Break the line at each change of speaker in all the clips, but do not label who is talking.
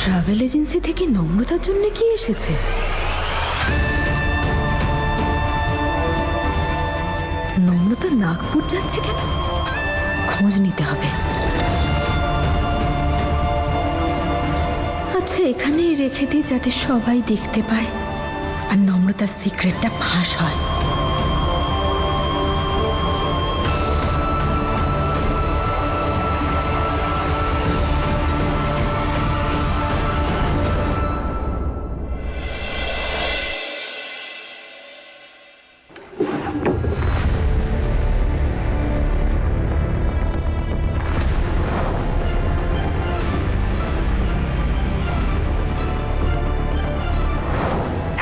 Travel agency থেকে নম্রতার জন্য কি এসেছে? নম্রতা নাগপুর যাচ্ছে কেন? খোঁজ নিতে হবে। আচ্ছা, এখানে রেখে দিই যাতে সবাই দেখতে পায় আর নম্রতার সিক্রেটটা ফাঁস হয়।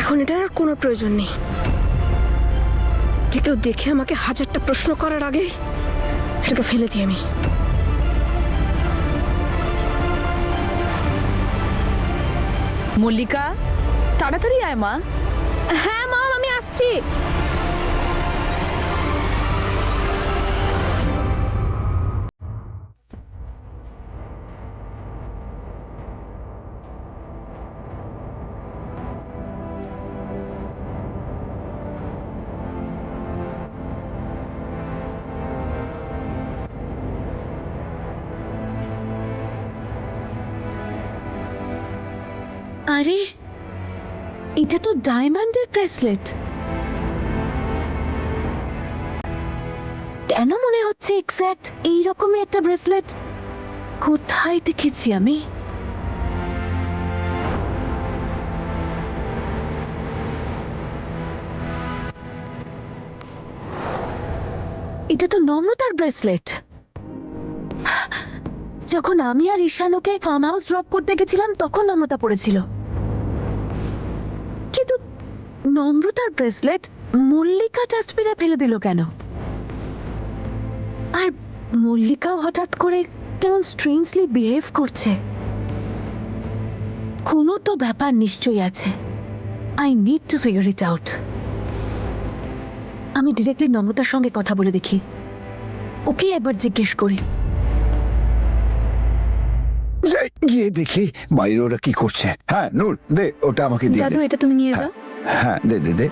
এখন এটার আর কোনো প্রয়োজন নেই। যে কেউ দেখে আমাকে হাজারটা প্রশ্ন করার আগে এটাকে ফেলে দিই আমি।
মল্লিকা, তাড়াতাড়ি আয় মা।
হ্যাঁ মম, আমি আসছি।
আরে, এটা তো ডায়মন্ডের ব্রেসলেট। কেন মনে হচ্ছে এক্স্যাক্ট এইরকমই একটা ব্রেসলেট কোথায় দেখেছি আমি? এটা তো নম্রতার ব্রেসলেট। যখন আমি আর ঈশানকে ফার্ম হাউস ড্রপ করতে গেছিলাম তখন নম্রতা পড়েছিল, কিন্তু নম্রতার ব্রেসলেট মল্লিকা ডাস্টবিনে ফেলে দিল কেন? আর মল্লিকাও হঠাৎ করে কেমন স্ট্রেঞ্জলি বিহেভ করছে। কোনো তো ব্যাপার নিশ্চয়ই আছে। I need to figure it out. আমি ডিরেক্টলি নম্রতার সঙ্গে কথা বলে দেখি, ওকে একবার জিজ্ঞেস করি।
গিয়ে দেখি বাইরে ওরা কি করছে। হ্যাঁ নূর, দে ওটা আমাকে দিয়ে
দাদু,
দে।
এটা তুমি নিয়ে যাও।
হ্যাঁ দে দে দে।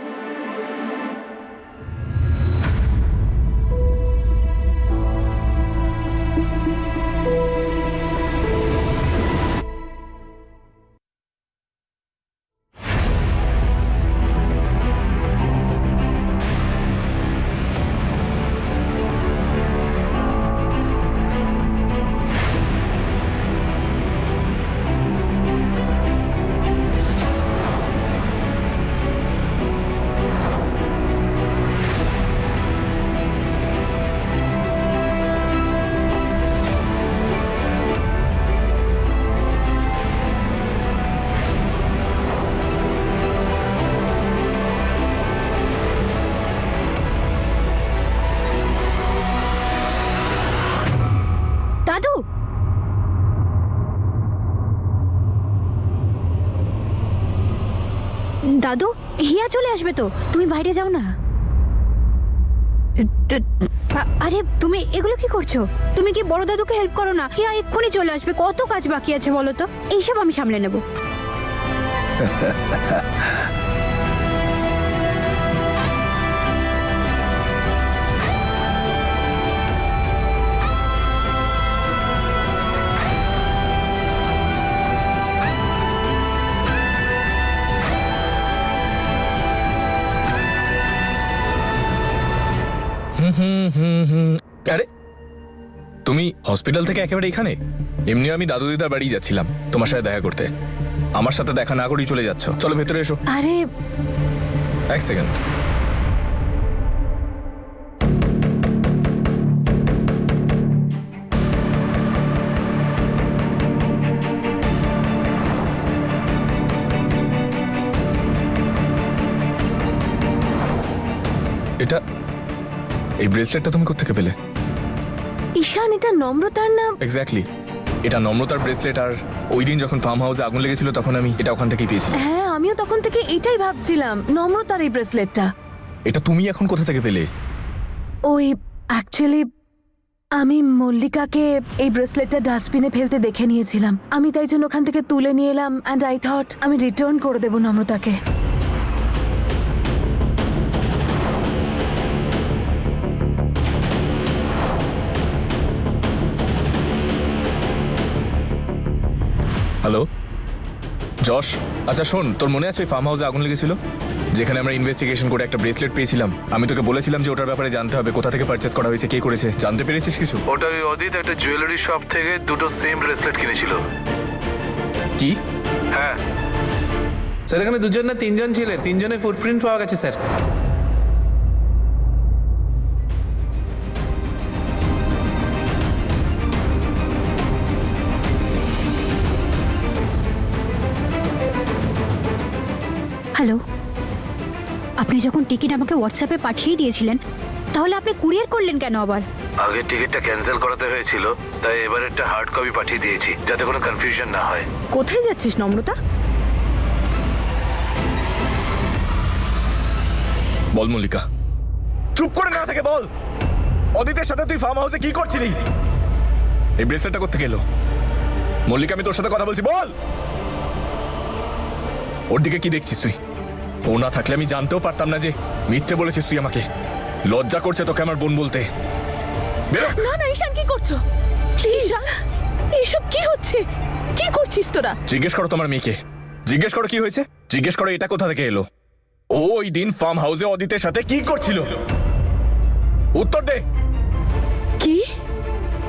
দাদু, দাদু, হিয়া চলে আসবে তো, তুমি বাইরে যাও না। আরে তুমি এগুলো কি করছো? তুমি কি বড় দাদুকে হেল্প করো না? হিয়া এক্ষুনি চলে আসবে, কত কাজ বাকি আছে বলো তো। এইসব আমি সামলে নেব।
আরে তুমি হসপিটাল থেকে একেবারে এখানে? এমনি আমি দাদু দিদার বাড়ি যাচ্ছিলাম তোমার সাথে দেখা করতে। আমার সাথে দেখা না করেই চলে যাচ্ছ। চলো ভেতরে এসো।
আরে
এক সেকেন্ড। এটা, এই ব্রেসলেটটা তুমি কোত্থেকে পেলে?
ঈশান, এটা নম্রতার নাম।
এক্স্যাক্টলি, এটা নম্রতার ব্রেসলেট। আর ওই দিন যখন ফার্ম হাউসে আগুন লেগেছিল তখন আমি এটা ওখান থেকেই পেয়েছিলাম।
হ্যাঁ, আমিও তখন থেকে এটাই ভাবছিলাম, নম্রতার এই ব্রেসলেটটা।
এটা তুমি এখন কোথা থেকে পেলে?
ওই অ্যাকচুয়ালি আমি মল্লিকাকে এই ব্রেসলেটটা ডাস্টবিনে ফেলতে দেখে নিয়েছিলাম। আমি তাই জন্য ওখান থেকে তুলে নিয়ে এলাম অ্যান্ড আই থট আমি রিটার্ন করে দেবো নম্রতাকে।
হ্যালো যশ, আচ্ছা শোন, তোর মনে আছে ওই ফার্ম হাউসে আগুন লেগেছিল, যেখানে আমরা ইনভেস্টিগেশন করে একটা ব্রেসলেট পেয়েছিলাম? আমি তোকে বলেছিলাম যে ওটার ব্যাপারে জানতে হবে, কোথা থেকে পারচেস করা হয়েছে, কে করেছে। জানতে পেরেছিস কিছু?
ওটা ওই অদিত একটা জুয়েলারি শপ থেকে দুটো সেম ব্রেসলেট কিনেছিল।
কি?
হ্যাঁ
স্যার এখানে দুজন না তিনজন ছিলেন, তিনজনের ফুটপ্রিন্ট পাওয়া গেছে স্যার।
হ্যালো, আপনি যখন টিকিট আমাকে হোয়াটসঅ্যাপে পাঠিয়ে দিয়েছিলেন, তাহলে আপনি কুরিয়ার করলেন কেন আবার?
আগের টিকিটটা ক্যান্সেল করাতে হয়েছিল, তাই এবার একটা হার্ড কপি পাঠিয়ে দিয়েছি যাতে কোনো কনফিউশন না হয়।
কোথায় যাচ্ছিস নম্রতা?
বল মল্লিকা, চুপ করে না থেকে বল। অদিতের সাথে তুই ফার্ম হাউসে কি করছিলি? এই ব্রেসলেটটা কোথা থেকে এলো? মল্লিকা, আমি তোর সাথে কথা বলছি, বল। ওর দিকে কি দেখছিস তুই? ও না থাকলে আমি জানতেও পারতাম না যে মিথ্যে বলেছিস তুই আমাকে। লজ্জা করছে তোকে আমার বোন বলতে। বেরো।
না না ঈশান, কি করছো? ঈশান, এসব কি হচ্ছে? কি করছিস তোরা?
জিজ্ঞেস করো তোমার মেয়েকে, জিজ্ঞেস করো কি হয়েছে, জিজ্ঞেস করো এটা কোথা থেকে এলো। ও ওই দিন ফার্ম হাউসে অদিতের সাথে কি করছিল? উত্তর দে।
কি?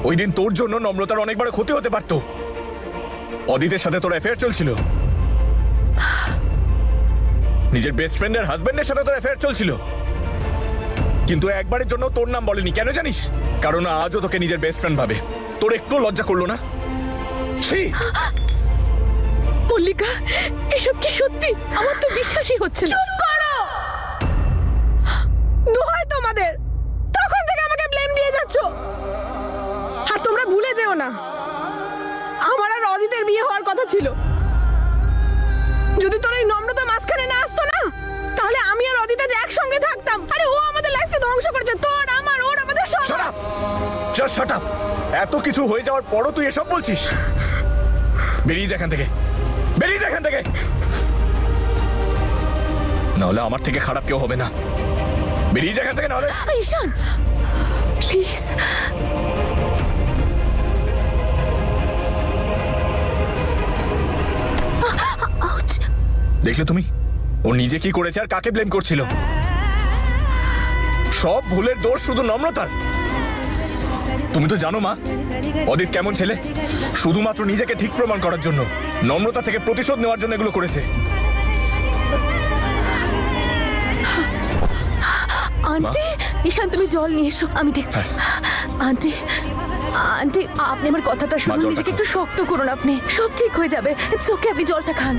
ওই দিন তোর জন্য নম্রতার অনেক বড় ক্ষতি হতে পারতো। অদিতের সাথে তোর অ্যাফেয়ার চলছিল, নিজের বেস্ট ফ্রেন্ডের হাজবেন্ডের সাথে তোর অ্যাফেয়ার চলছিল, কিন্তু একবারের জন্য তোর নাম বলেনি। কেন জানিস? কারণ আজও তোকে নিজের বেস্ট ফ্রেন্ড ভাবে। তোর একটু লজ্জা করলো না?
মল্লিকা, এসব কি সত্যি? আমার তো বিশ্বাসই হচ্ছে না। চুপ করো! দোহাই তোমাদের, তখন থেকে আমাকে ব্লেম দিয়ে যাচ্ছ। আর তোমরা ভুলে যেও না, আমার আর অজিতের বিয়ে হওয়ার কথা ছিল। যদি তোর এই নম্রতা মাঝখানে না আসতো না, তাহলে আমি আর অদিতা যে একসঙ্গে থাকতাম। আরে ও আমাদের লাইফটা ধ্বংস করেছে, তোর আমার ওর আমাদের সব।
Shut up! Just shut up! এত কিছু হয়ে যাওয়ার পরও তুই এসব বলছিস? বেরিয়ে যা এখান থেকে, বেরিয়ে যা এখান থেকে, নাহলে আমার থেকে খারাপ কেউ হবে না। বেরিয়ে যা এখান থেকে, নাহলে।
ঈশান প্লিজ।
দেখলে তুমি, ও নিজে কি করেছে আর কাকে ব্লেম করছিল? সব ভুলের দোষ শুধু নম্রতার। তুমি তো জানো মা, অদিত কেমন ছেলে। শুধুমাত্র নিজেকে ঠিক প্রমাণ করার জন্য, নম্রতা থেকে প্রতিশোধ নেওয়ার জন্য এগুলো করেছে।
আন্টি, ঈশান তুমি জল নিয়ে এসো, আমি দেখছি। আন্টি, আন্টি আপনি আমার কথাটা শুনুন,
জলটা
নিজেকে
খাও।
একটু শক্ত করুন, আপনি সব ঠিক হয়ে যাবে। ইটস ওকে, আপনি জলটা খান।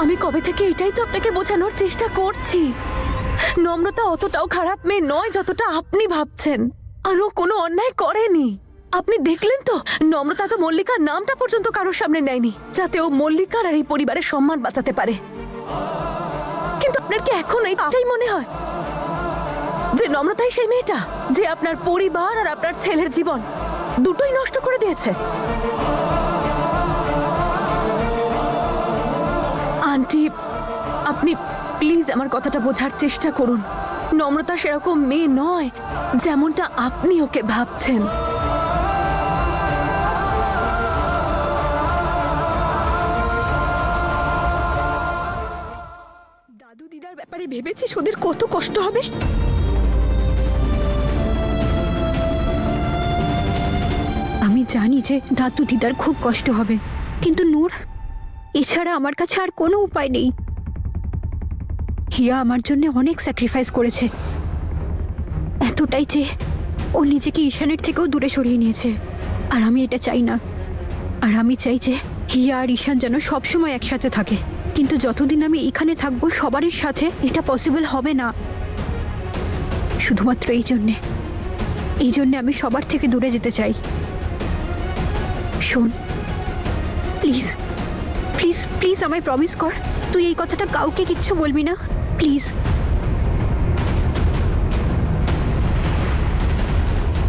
আমি কবে থেকে এটাই তো আপনাকে বোঝানোর চেষ্টা করছি। নম্রতা অতটাও খারাপ মেয়ে নয় যতটা আপনি ভাবছেন। আর ও কোনো অন্যায় করেনি। আপনি দেখলেন তো, নম্রতা তো মল্লিকার নামটা পর্যন্ত কারোর সামনে নেয়নি, যাতে ও মল্লিকার আর এই পরিবারের সম্মান বাঁচাতে পারে। কিন্তু আপনার কি এখন এইটাই মনে হয় যে নম্রতাই সেই মেয়েটা যে আপনার পরিবার আর আপনার ছেলের জীবন দুটোই নষ্ট করে দিয়েছে? আন্টি, আপনি প্লিজ আমার কথাটা বোঝার চেষ্টা করুন। নম্রতা সেরকম মেয়ে নয় যেমনটা আপনি ওকে ভাবছেন।
দাদু দিদার ব্যাপারে ভেবেছিস ওদের কত কষ্ট হবে?
আমি জানি যে দাদু দিদার খুব কষ্ট হবে, কিন্তু নূর, এছাড়া আমার কাছে আর কোনো উপায় নেই। হিয়া আমার জন্য অনেক স্যাক্রিফাইস করেছে, এতটাই যে ও নিজেকে ঈশানের থেকেও দূরে সরিয়ে নিয়েছে। আর আমি এটা চাই না। আর আমি চাই যে হিয়া আর ঈশান যেন সবসময় একসাথে থাকে। কিন্তু যতদিন আমি এখানে থাকবো সবারই সাথে, এটা পসিবল হবে না। শুধুমাত্র এই জন্যে আমি সবার থেকে দূরে যেতে চাই। শোন, প্লিজ প্লিজ প্লিজ আমায় প্রমিস কর, তুই এই কথাটা কাউকে কিচ্ছু বলবি না, প্লিজ।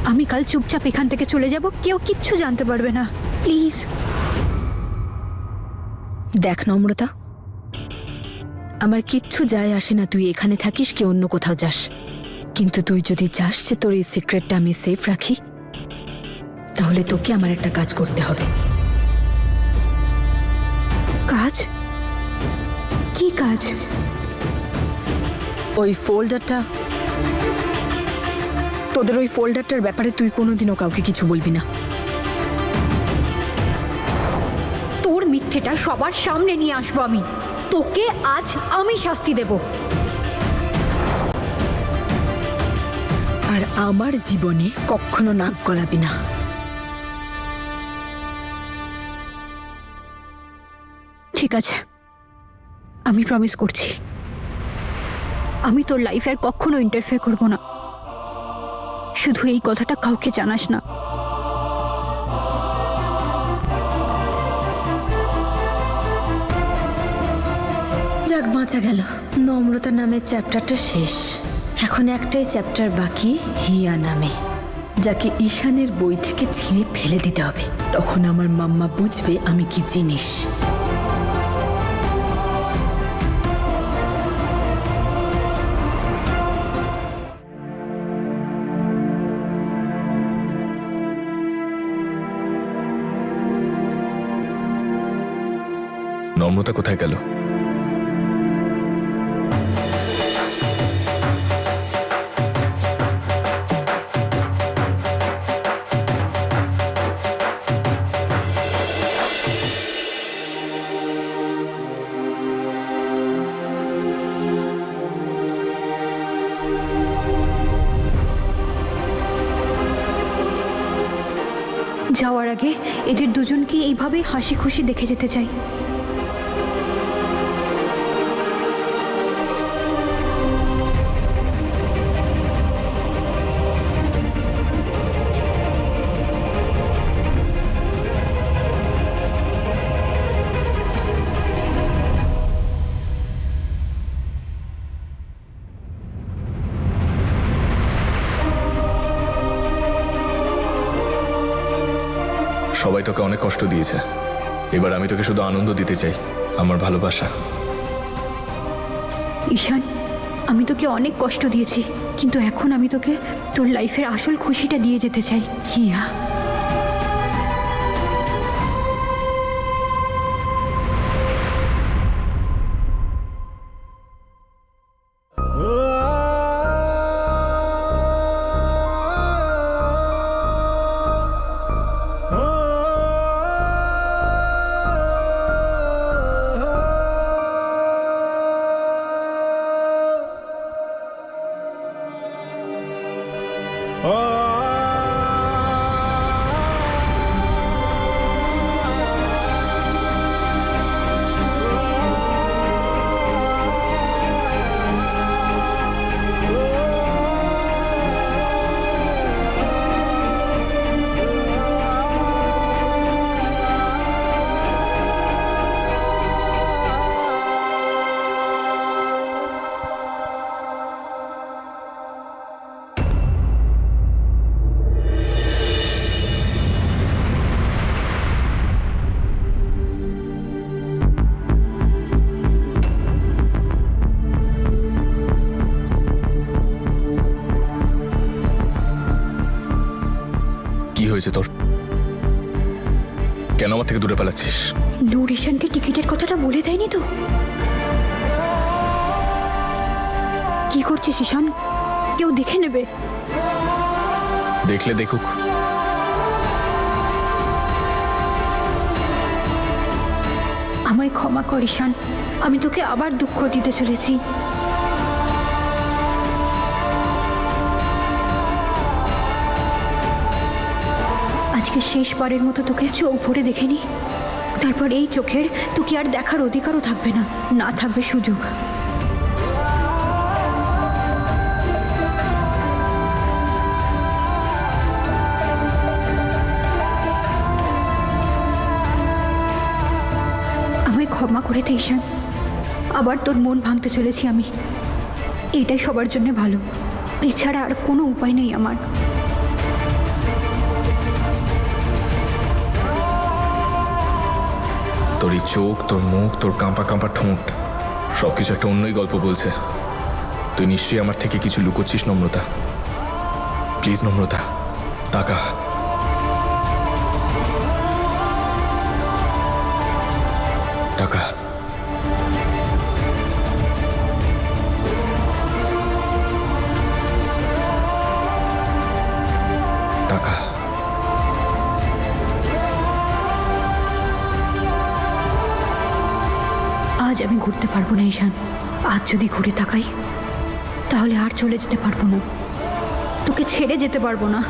আমি কাল চুপচাপ এখান থেকে চলে যাব, কেউ কিচ্ছু জানতে পারবে না, প্লিজ।
দেখ নম্রতা, আমার কিচ্ছু যায় আসে না তুই এখানে থাকিস কি অন্য কোথাও যাস, কিন্তু তুই যদি চাস যে তোর এই সিক্রেটটা আমি সেফ রাখি, তাহলে তোকে আমার একটা কাজ করতে হবে।
কাজ? কি কাজ?
ওই ফোল্ডারটা, তোদের ওই ফোল্ডারটার ব্যাপারে তুই কোনোদিনও কাউকে কিছু বলবি না।
তোর মিথ্যেটা সবার সামনে নিয়ে আসবো আমি, তোকে আজ আমি শাস্তি দেব।
আর আমার জীবনে কখনো নাক গলাবি না।
ঠিক আছে, আমি প্রমিস করছি আমি তোর লাইফে আর কখনো ইন্টারফেয়ার করব না। শুধু এই কথাটা কাউকে জানাস না।
যাক, বাঁচা গেল। নম্রতা নামের চ্যাপ্টারটা শেষ। এখন একটাই চ্যাপ্টার বাকি, হিয়া নামে, যাকে ঈশানের বই থেকে ছিঁড়ে ফেলে দিতে হবে। তখন আমার মাম্মা বুঝবে আমি কি জিনিস।
নম্রতা কোথায় গেল?
যাওয়ার আগে এদের দুজনকে এইভাবে হাসি খুশি দেখে যেতে চাই।
সবাই তোকে অনেক কষ্ট দিয়েছে, এবার আমি তোকে শুধু আনন্দ দিতে চাই, আমার ভালোবাসা।
ঈশান, আমি তোকে অনেক কষ্ট দিয়েছি, কিন্তু এখন আমি তোকে তোর লাইফের আসল খুশিটা দিয়ে যেতে চাই। হিয়া,
কি হয়েছে তোর? কেন আমার থেকে দূরে পালাচ্ছিস?
নূর ঈশানকে টিকিটের কথাটা বলে দেয়নি তো? কি করছিস ঈশান? কেউ দেখে নেবে।
দেখলে দেখুক।
আমায় ক্ষমা কর ঈশান, আমি তোকে আবার দুঃখ দিতে চলেছি। আজকে শেষবারের মতো তোকে চোখ ভরে দেখে নি, তারপর এই চোখের তোকে আর দেখার অধিকারও থাকবে না, না থাকবে সুযোগ। আমায় ক্ষমা করে দে ঈশান, আবার তোর মন ভাঙতে চলেছি আমি। এটাই সবার জন্য ভালো, এছাড়া আর কোনো উপায় নেই আমার।
তোর এই চোখ, তোর মুখ, তোর কাঁপা কাঁপা ঠোঁট সবকিছু একটা অন্যই গল্প বলছে। তুই নিশ্চয়ই আমার থেকে কিছু লুকোচ্ছিস নম্রতা। প্লিজ নম্রতা, টাকা। টাকা। টাকা।
আজ আমি ঘুরতে পারবো না ঈশান। আজ যদি ঘুরে তাকাই তাহলে আর চলে যেতে পারবো না, তোকে ছেড়ে যেতে পারবো না।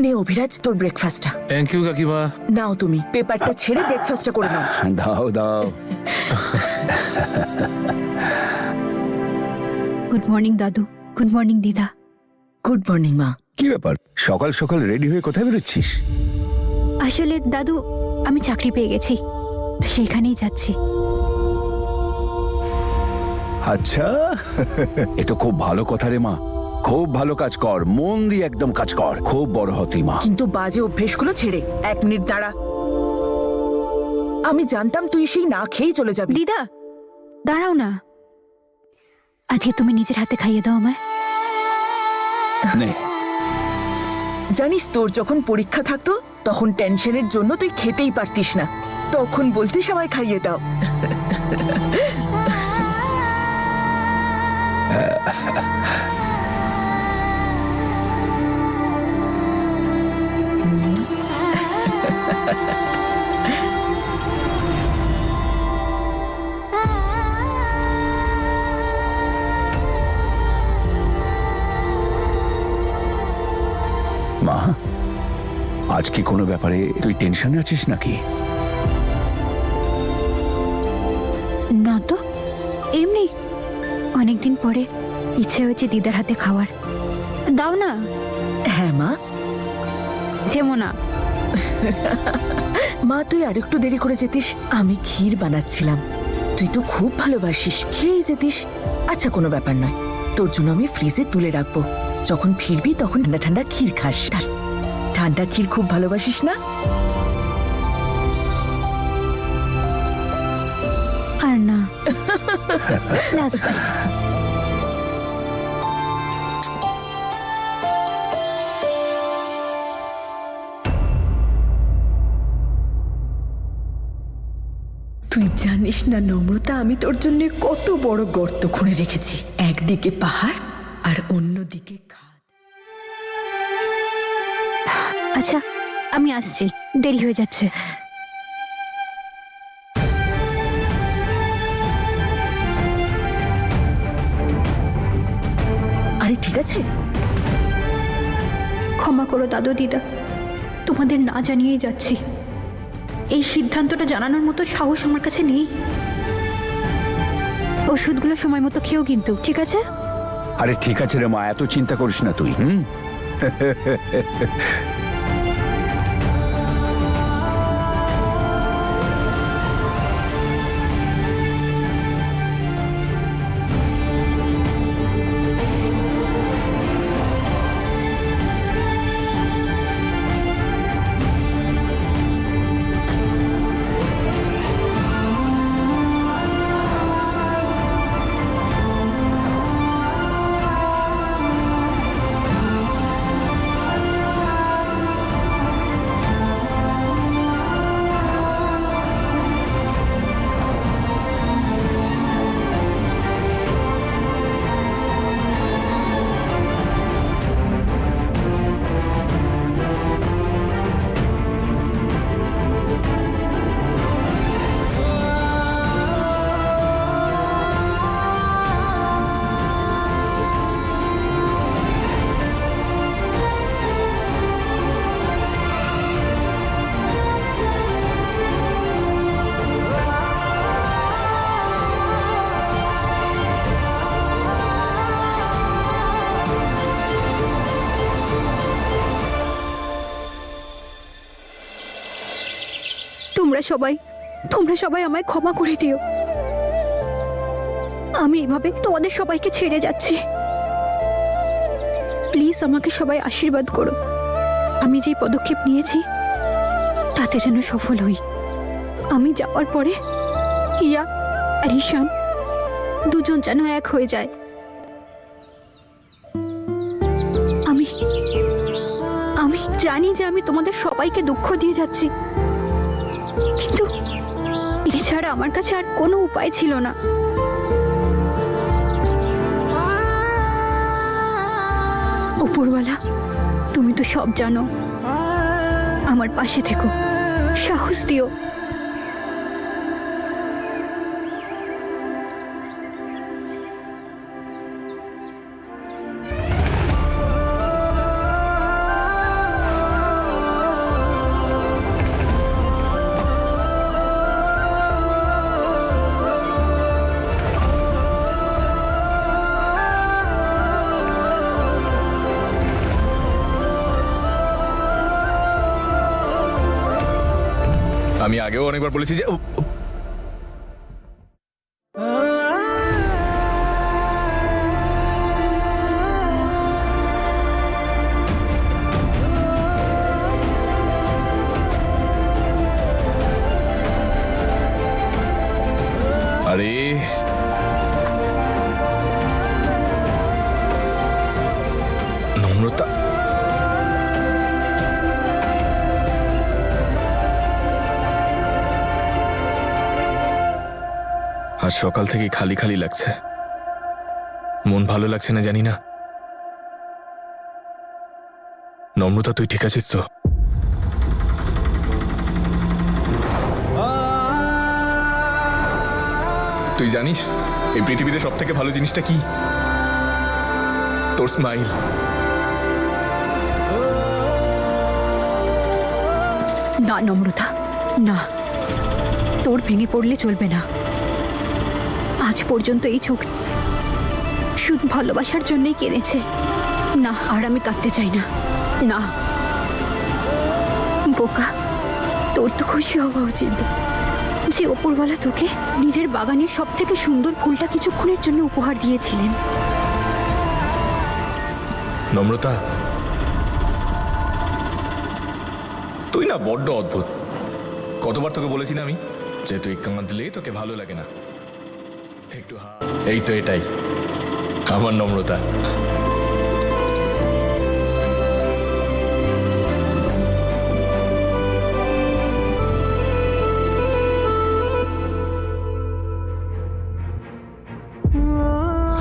নে অভিরাজ, তোর ব্রেকফাস্টটা
থ্যাংক ইউ কাকিমা।
নাও, তুমি পেপারটা ছেড়ে ব্রেকফাস্টটা করে নাও।
দাও দাও।
গুড মর্নিং দাদু। গুড মর্নিং দিদা।
গুড মর্নিং মা।
কি ব্যাপার, সকাল সকাল রেডি হয়ে কোথায় বেরোচ্ছিস?
আসলে দাদু, আমি চাকরি পেয়ে গেছি, সেখানেই যাচ্ছি।
আচ্ছা, এ তো খুব ভালো কথা রে মা। খুব ভালো কাজ কর, মন দিয়ে একদম কাজ কর, খুব বড় হতেই মা।
কিন্তু বাজে অভ্যেসগুলো ছেড়ে। 1 মিনিট দাঁড়া। আমি জানতাম তুই সেই না খেয়েই চলে যাবি।
দিদা দাঁড়াও না, আজকে তুমি নিজের হাতে খাইয়ে দাও আমায়।
নে।
জানিস, তোর যখন পরীক্ষা থাকতো তখন টেনশনের জন্য তুই খেতেই পারতিস না, তখন বলতিস আমায় খাইয়ে দাও।
মা, আজ কি কোনো ব্যাপারে তুই টেনশনে আছিস নাকি?
না তো, এমনি অনেকদিন পরে ইচ্ছে হয়েছে দিদার হাতে খাওয়ার। দাও না।
হ্যাঁ মা।
থেমো না।
মা, তুই আরেকটু দেরি করে যেতিস, আমি ক্ষীর বানাচ্ছিলাম। তুই তো খুব ভালোবাসিস, খেয়েই যেতিস। আচ্ছা, কোনো ব্যাপার নয়, তোর জন্য আমি ফ্রিজে তুলে রাখবো। যখন ফিরবি তখন ঠান্ডা ঠান্ডা ক্ষীর খাস। ঠান্ডা ক্ষীর খুব ভালোবাসিস না?
আর না। Last bite.
তুই জানিস না নম্রতা, আমি তোর জন্য কত বড় গর্ত খুঁড়ে রেখেছি। একদিকে পাহাড় আর অন্যদিকে খাদ।
আচ্ছা, আমি আসছি, দেরি হয়ে যাচ্ছে।
আরে ঠিক আছে।
ক্ষমা করো দাদু দিদা, তোমাদের না জানিয়েই যাচ্ছি। এই সিদ্ধান্তটা জানানোর মতো সাহস আমার কাছে নেই। ওষুধগুলো সময় মতো খেও কিন্তু, ঠিক আছে?
আরে ঠিক আছে রে মা, এত চিন্তা করিস না তুই।
তোমরা সবাই আমায় ক্ষমা করে দিও। আমি এভাবে তোমাদের সবাইকে ছেড়ে যাচ্ছি। প্লিজ আমাকে সবাই আশীর্বাদ করো। আমি যে পদক্ষেপ নিয়েছি তাতে যেন সফল হই। আমি যাওয়ার পরে হিয়া আর ঈশান দুজন যেন এক হয়ে যায়। আমি জানি যে আমি তোমাদের সবাইকে দুঃখ দিয়ে যাচ্ছি, কিন্তু এছাড়া আমার কাছে আর কোনো উপায় ছিল না। উপরওয়ালা, তুমি তো সব জানো। আমার পাশে থেকো, সাহস দিও।
আমি আগেও অনেকবার বলেছি যে আরে নম্রতা, আজ সকাল থেকে খালি খালি লাগছে, মন ভালো লাগছে না জানি না। নম্রতা, তুই ঠিক আছিস তো? তুই জানিস এই পৃথিবীতে সব থেকে ভালো জিনিসটা কি? তোর স্মাইল।
না নম্রতা, না, তোর ভেঙে পড়লে চলবে না। আজ পর্যন্ত এই চোখ শুধু ভালোবাসার জন্যই কেঁদেছে। না, আর আমি কাঁদতে চাই না। না বোকা, তোর তো খুশি হওয়া উচিত যে ওপরওয়ালা তোকে নিজের বাগানের সব থেকে সুন্দর ফুলটা কিছুক্ষণের জন্য উপহার দিয়েছিলেন।
নম্রতা, তুই না বড্ড অদ্ভুত। কতবার তোকে বলেছি না আমি যে তুই কাঁদলে তোকে ভালো লাগে না। একটু এই তো এটাই আমার নম্রতা।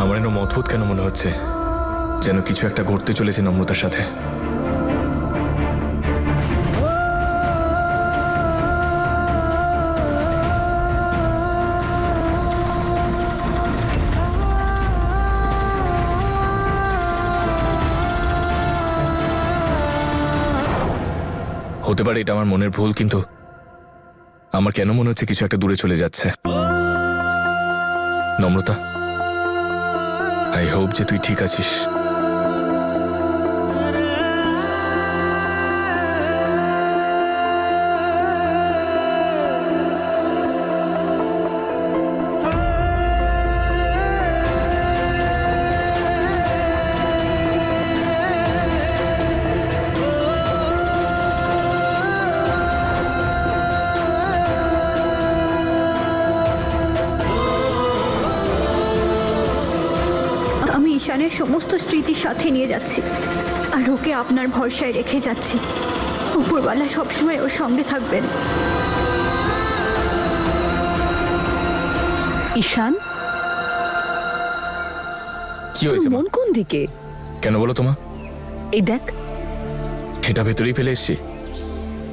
আমার এরকম অদ্ভুত কেন মনে হচ্ছে, যেন কিছু একটা ঘটতে চলেছে নম্রতার সাথে। হতে পারে এটা আমার মনের ভুল, কিন্তু আমার কেন মনে হচ্ছে কিছু একটা দূরে চলে যাচ্ছে। নম্রতা, আই হোপ যে তুই ঠিক আছিস।
আমি ঈশানের সমস্ত স্মৃতি সাথে নিয়ে যাচ্ছি, আর ওকে আপনার ভরসায় রেখে যাচ্ছি। উপরওয়ালা সবসময় ওর সঙ্গে থাকবেন।
ঈশান,
কি হয়েছে?
মন কোন দিকে?
কেন বলো তোমা?
এই দেখ,
এটা ভেতরেই ফেলে এসছি।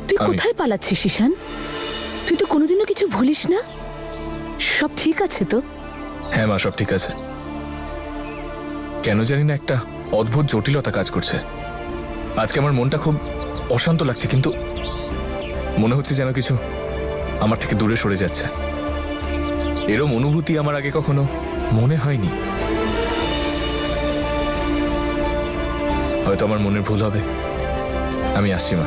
তুই কোথায় পালাচ্ছিস ঈশান? তুই তো কোনোদিনও কিছু ভুলিস না। সব ঠিক আছে তো?
হ্যাঁ মা, সব ঠিক আছে। কেন জানি না একটা অদ্ভুত জটিলতা কাজ করছে। আজকে আমার মনটা খুব অশান্ত লাগছে, কিন্তু মনে হচ্ছে যেন কিছু আমার থেকে দূরে সরে যাচ্ছে। এরম অনুভূতি আমার আগে কখনো মনে হয়নি। হয়তো আমার মনের ভুল হবে। আমি আসছি মা।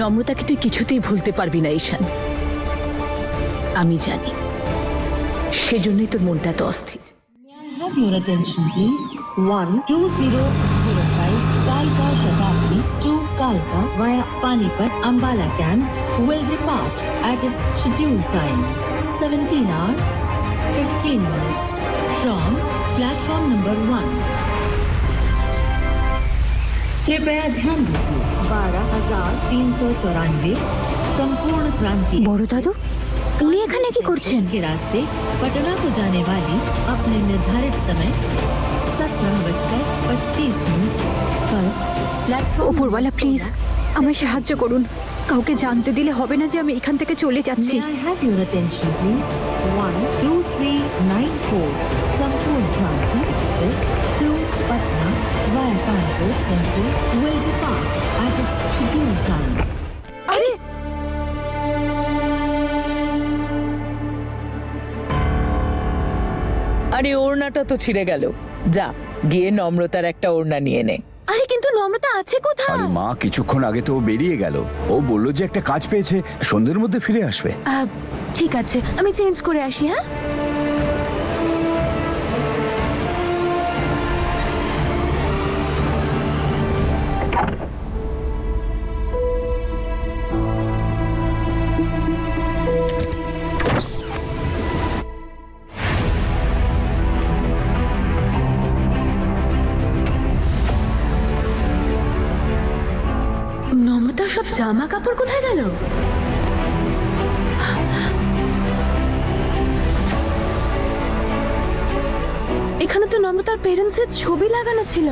নম্রতাকে তুই কিছুতেই ভুলতে পারবি না ঈশান। আমি জানি, সেজন্যই তোর মনটা এত অস্থির।
Have your attention, please. 12005 Kalka Shatabdi to Kalka via Panipat Ambala Camp will depart at its scheduled time, 17 hours 15 minutes from platform number 1. कृपया ध्यान दीजिए 12,394 संपूर्ण क्रांति
বড় दादू উনি এখানে কি করছেন?
के रास्ते पटना को जाने वाली अपने निर्धारित समय 17:25 पर प्लेटफॉर्म
উপরওয়ালা প্লিজ আমায় সাহায্য করুন। কাউকে জানতে দিলে হবে না যে আমি এখান থেকে চলে যাচ্ছি।
May I have your attention, please? 12394 संपूर्ण क्रांति to Patna via Kanpur Central will depart at its scheduled time.
আরে আরে ওড়নাটা তো ছিঁড়ে গেল। যা গিয়ে নম্রতার একটা ওড়না নিয়ে নে।
আরে কিন্তু নম্রতা আছে কোথায়?
আরে মা, কিছুক্ষণ আগে তো ও বেরিয়ে গেল। ও বলল যে একটা কাজ পেয়েছে, সন্ধ্যের মধ্যে ফিরে আসবে।
ঠিক আছে, আমি চেঞ্জ করে আসি। হ্যাঁ, নম্রতা সব জামা কাপড় কোথায় গেল? এখানে তো নম্রতার পেরেন্টসের ছবি লাগানো ছিল।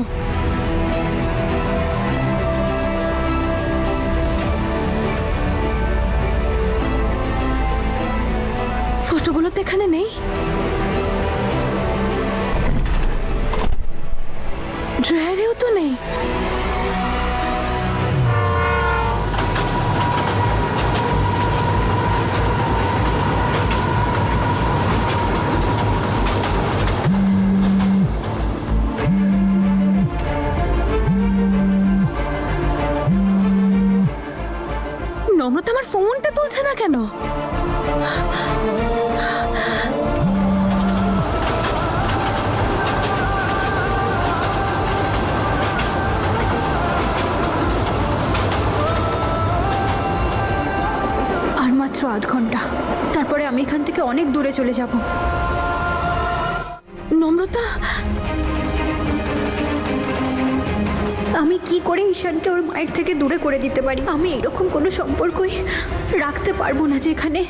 ফটোগুলো তো এখানে নেই। ড্রয়ারেও তো নেই। নম্রতা আমার ফোনটা তুলছে না কেন?
আর মাত্র আধ ঘন্টা, তারপরে আমি এখান থেকে অনেক দূরে চলে যাব।
নম্রতা,
আমি কি করে ঈশানকে ওর মায়ের থেকে দূরে করে দিতে পারি? আমি এরকম কোনো সম্পর্কই রাখতে পারবো না যেখানে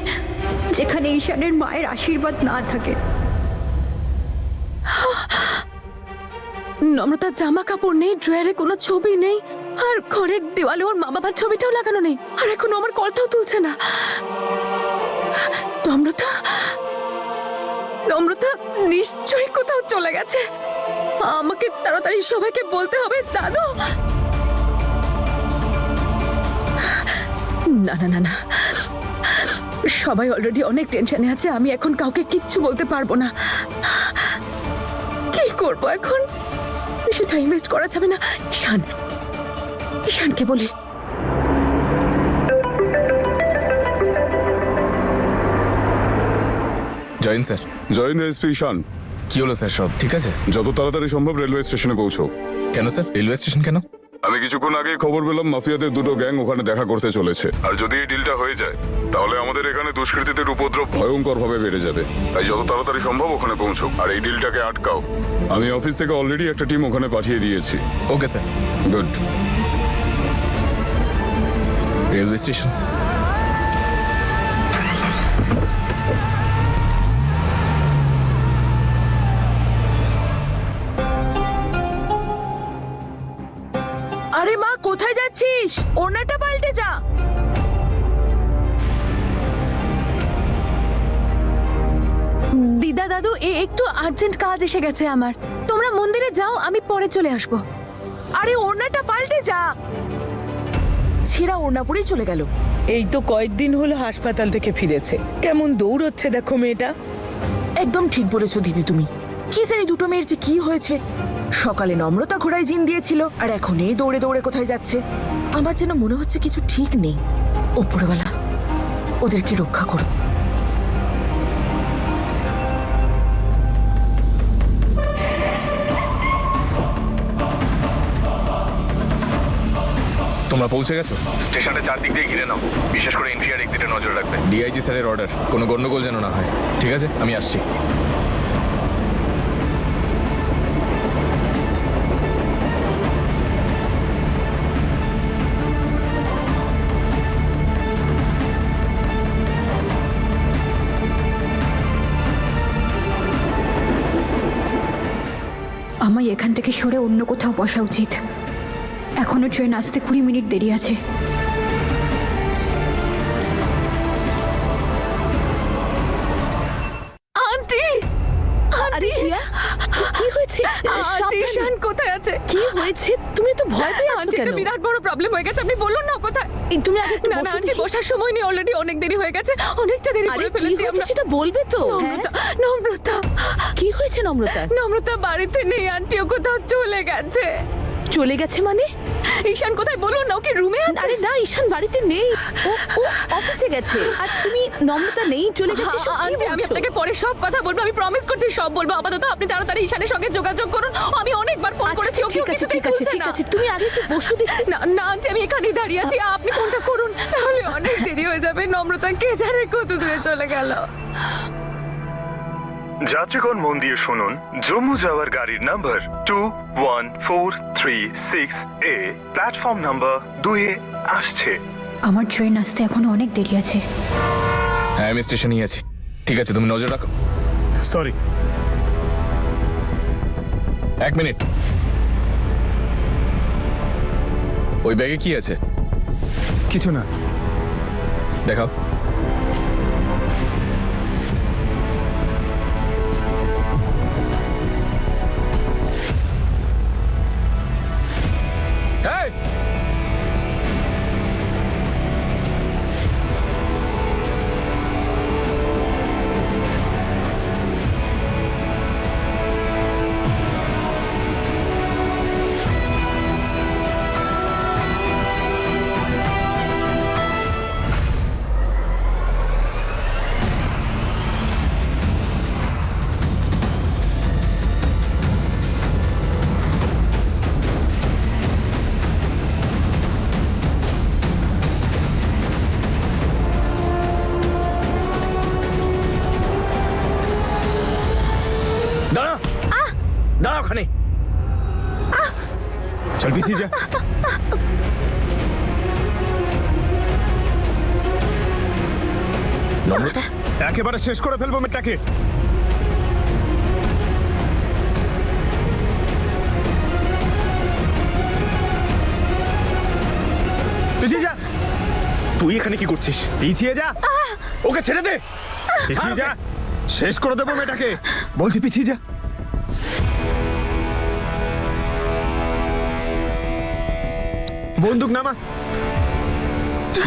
যেখানে ঈশানের মায়ের আশীর্বাদ না থাকে।
নম্রতার জামা কাপড় নেই, ড্রয়ারে কোনো ছবি নেই, আর ঘরের দেওয়ালে ওর মা বাবার ছবিটাও লাগানো নেই, আর এখনো আমার কলটাও তুলছে না। নম্রতা, নম্রতা নিশ্চয়ই কোথাও চলে গেছে। আমাকে তাড়াতাড়ি সবাইকে বলতে হবে। দাদু, না না না না, সবাই অলরেডি অনেক টেনশনে আছে। আমি এখন কাউকে কিচ্ছু বলতে পারবো না। কি করবো এখন? সেটা ইনভেস্ট করা যাবে না। ঈশানকে বলে।
Join sir.
জয়েন এসপি ঈশান।
কি হলো স্যার, সব ঠিক আছে?
যত তাড়াতাড়ি সম্ভব রেলওয়ে স্টেশনে পৌঁছো।
কেন স্যার, রেলওয়ে স্টেশন কেন?
আমি কিছুক্ষণ আগে খবর পেলাম মাফিয়াদের দুটো গ্যাং ওখানে দেখা করতে চলেছে, আর যদি এই ডিলটা হয়ে যায় তাহলে আমাদের এখানে দুষ্কৃতীদের উপদ্রব ভয়ঙ্কর ভাবে বেড়ে যাবে। তাই যত তাড়াতাড়ি সম্ভব ওখানে পৌঁছো আর এই ডিলটাকে আটকাও। আমি অফিস থেকে অলরেডি একটা টিম ওখানে পাঠিয়ে দিয়েছি।
Okay sir.
Good.
Railway station.
আরে মা, কোথায় যাচ্ছিস? ওড়নাটা পাল্টে যা।
দিদা, দাদু, একটু আর্জেন্ট কাজ এসে গেছে আমার। তোমরা মন্দিরে যাও, আমি পরে চলে আসবো।
আরে ওড়নাটা পাল্টে যা। ছেঁড়া ওড়না পরেই চলে গেল। এই তো কয়েকদিন হলো হাসপাতাল থেকে ফিরেছে, কেমন দৌড়চ্ছে দেখো মেয়েটা। একদম ঠিক বলেছো দিদি তুমি। কি জানি দুটো মেয়ের যে কি হয়েছে। সকালে নম্রতা ঘোড়ায় জিন দিয়েছিল আর এখন এই দৌড়ে দৌড়ে কোথায় যাচ্ছে। আমার যেন মনে হচ্ছে কিছু ঠিক নেই। ওপরওয়ালা ওদেরকে রক্ষা করো।
তোমরা পৌঁছে গেছো?
স্টেশনটা চারদিক দিয়ে ঘিরে নাও, বিশেষ করে এন্ট্রি আর এক্সিটে নজর রাখবে।
ডিআইজি স্যারের অর্ডার, কোনো গন্ডগোল যেন না হয়। ঠিক আছে, আমি আসছি।
আমায় এখান থেকে সরে অন্য কোথাও বসা উচিত। এখনো ট্রেন আসতে 20 মিনিট দেরি আছে।
আন্টি, আরে
কি হয়েছে?
আন্টি, ঈশান কোথায় আছে?
কি হয়েছে? তুমি তো ভয় পেয়ে আছো
আন্টি,
কেন?
একটা বিরাট বড় প্রবলেম হয়ে গেছে। আপনি বলুন না ও কোথায়?
তুমি আগে একটু
না না
বসো
আন্টি,
দেখি।
বসার সময় নেই, অলরেডি অনেক দেরি হয়ে গেছে, অনেকটা দেরি
আরে
করে
কি
ফেলেছি
হয়েছে
আমরা।
সেটা বলবে তো?
নম্রতা, নম্রতা,
কি হয়েছে নম্রতা?
নম্রতা বাড়িতে নেই আন্টি, ও কোথাও চলে গেছে।
চলে গেছে মানে?
ঈশান কোথায় বলুন না, ওকে রুমে আছে।
আরে না, ঈশান বাড়িতে নেই, ও অফিসে গেছে। আর তুমি নম্রতা নেই চলে গেছে এসব কি
আন্টি, আমি
বলছো?
আপনাকে পরে সব কথা বলবো, আমি প্রমিস করছি সব বলবো। আপাতত আপনি তাড়াতাড়ি ঈশানের সঙ্গে যোগাযোগ করুন। আমি অনেকবার ফোন
আচ্ছা,
করেছি, ওকে
ঠিক আছে, ঠিক আছে, ঠিক আছে। তুমি আগে একটু বসো দেখি।
না না আন্টি, আমি এখানেই দাঁড়িয়ে আছি, আপনি ফোনটা করুন, তাহলে অনেক দেরি হয়ে যাবে। নম্রতা কে জানে কত দূরে চলে গেল।
যাত্রীগণ মন দিয়ে শুনুন, জম্মু যাওয়ার গাড়ির নাম্বার 21436 এ প্ল্যাটফর্ম নাম্বার 2 এ আসছে।
আমার ট্রেন আসতে এখনো অনেক দেরি আছে।
হ্যাঁ, আমি স্টেশনেই আছি। ঠিক আছে, তুমি নজর রাখো।
সরি।
1 মিনিট। ওই ব্যাগে কি আছে?
কিছু না।
দেখাও। এই! দাঁড়া, দাঁড়া ওখানে। চল পিছিয়ে যা। নম্রতা,
একেবারে শেষ করে ফেলবো মেয়েটাকে।
পিছিয়ে যা। তুই এখানে কি করছিস?
পিছিয়ে যা।
ওকে ছেড়ে দে।
পিছিয়ে যা। শেষ করে দেবো মেয়েটাকে। বলছি পিছিয়ে যা। বন্দুক নামা।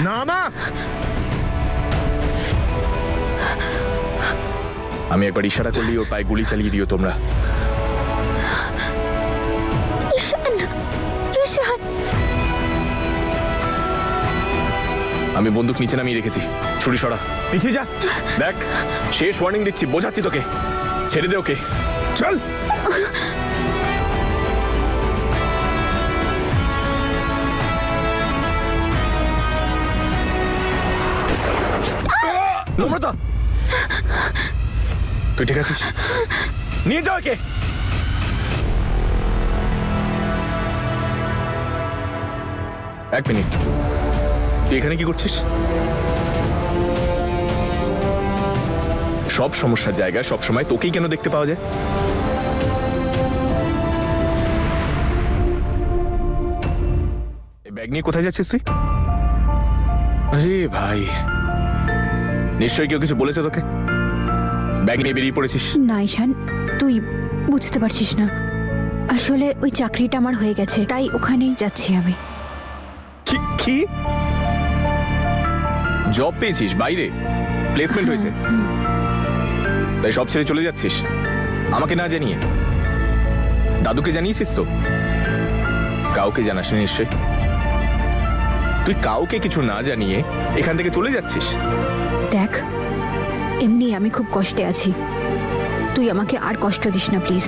নামা।
আমি একবার ইশারা করলেই ওর পায়ে গুলি চালিয়ে দিও তোমরা। আমি বন্দুক নিচে নামিয়ে রেখেছি। ছুরি সরা।
পিছিয়ে যা।
দেখ, শেষ ওয়ার্নিং দিচ্ছি, বোঝাচ্ছি তোকে। ছেড়ে দে ওকে।
চল।
নম্রতা, তুই ঠিক আছিস? নিয়ে যাও একে। এক মিনিট, তুই এখানে কি করছিস? সব সমস্যার জায়গায় সব সময় তোকেই কেন দেখতে পাওয়া যায়? এই ব্যাগ নিয়ে কোথায় যাচ্ছিস তুই? আরে ভাই, নিশ্চয়ই কেউ কিছু বলেছে তোকে? ব্যাগ নিয়ে বেরিয়ে পড়েছিস?
না ঈশান, তুই বুঝতে পারছিস না। আসলে ওই চাকরিটা আমার হয়ে গেছে, তাই ওখানেই যাচ্ছি আমি।
কি জব পেয়েছিস বাইরে? প্লেসমেন্ট হয়েছে, তাই সব ছেড়ে চলে যাচ্ছিস আমাকে না জানিয়ে? দাদুকে জানিয়েছিস তো? কাউকে জানাসনি নিশ্চয়। তুই কাউকে কিছু না জানিয়ে এখান থেকে চলে যাচ্ছিস।
দেখ, এমনি আমি খুব কষ্টে আছি, তুই আমাকে আর কষ্ট দিস না প্লিজ।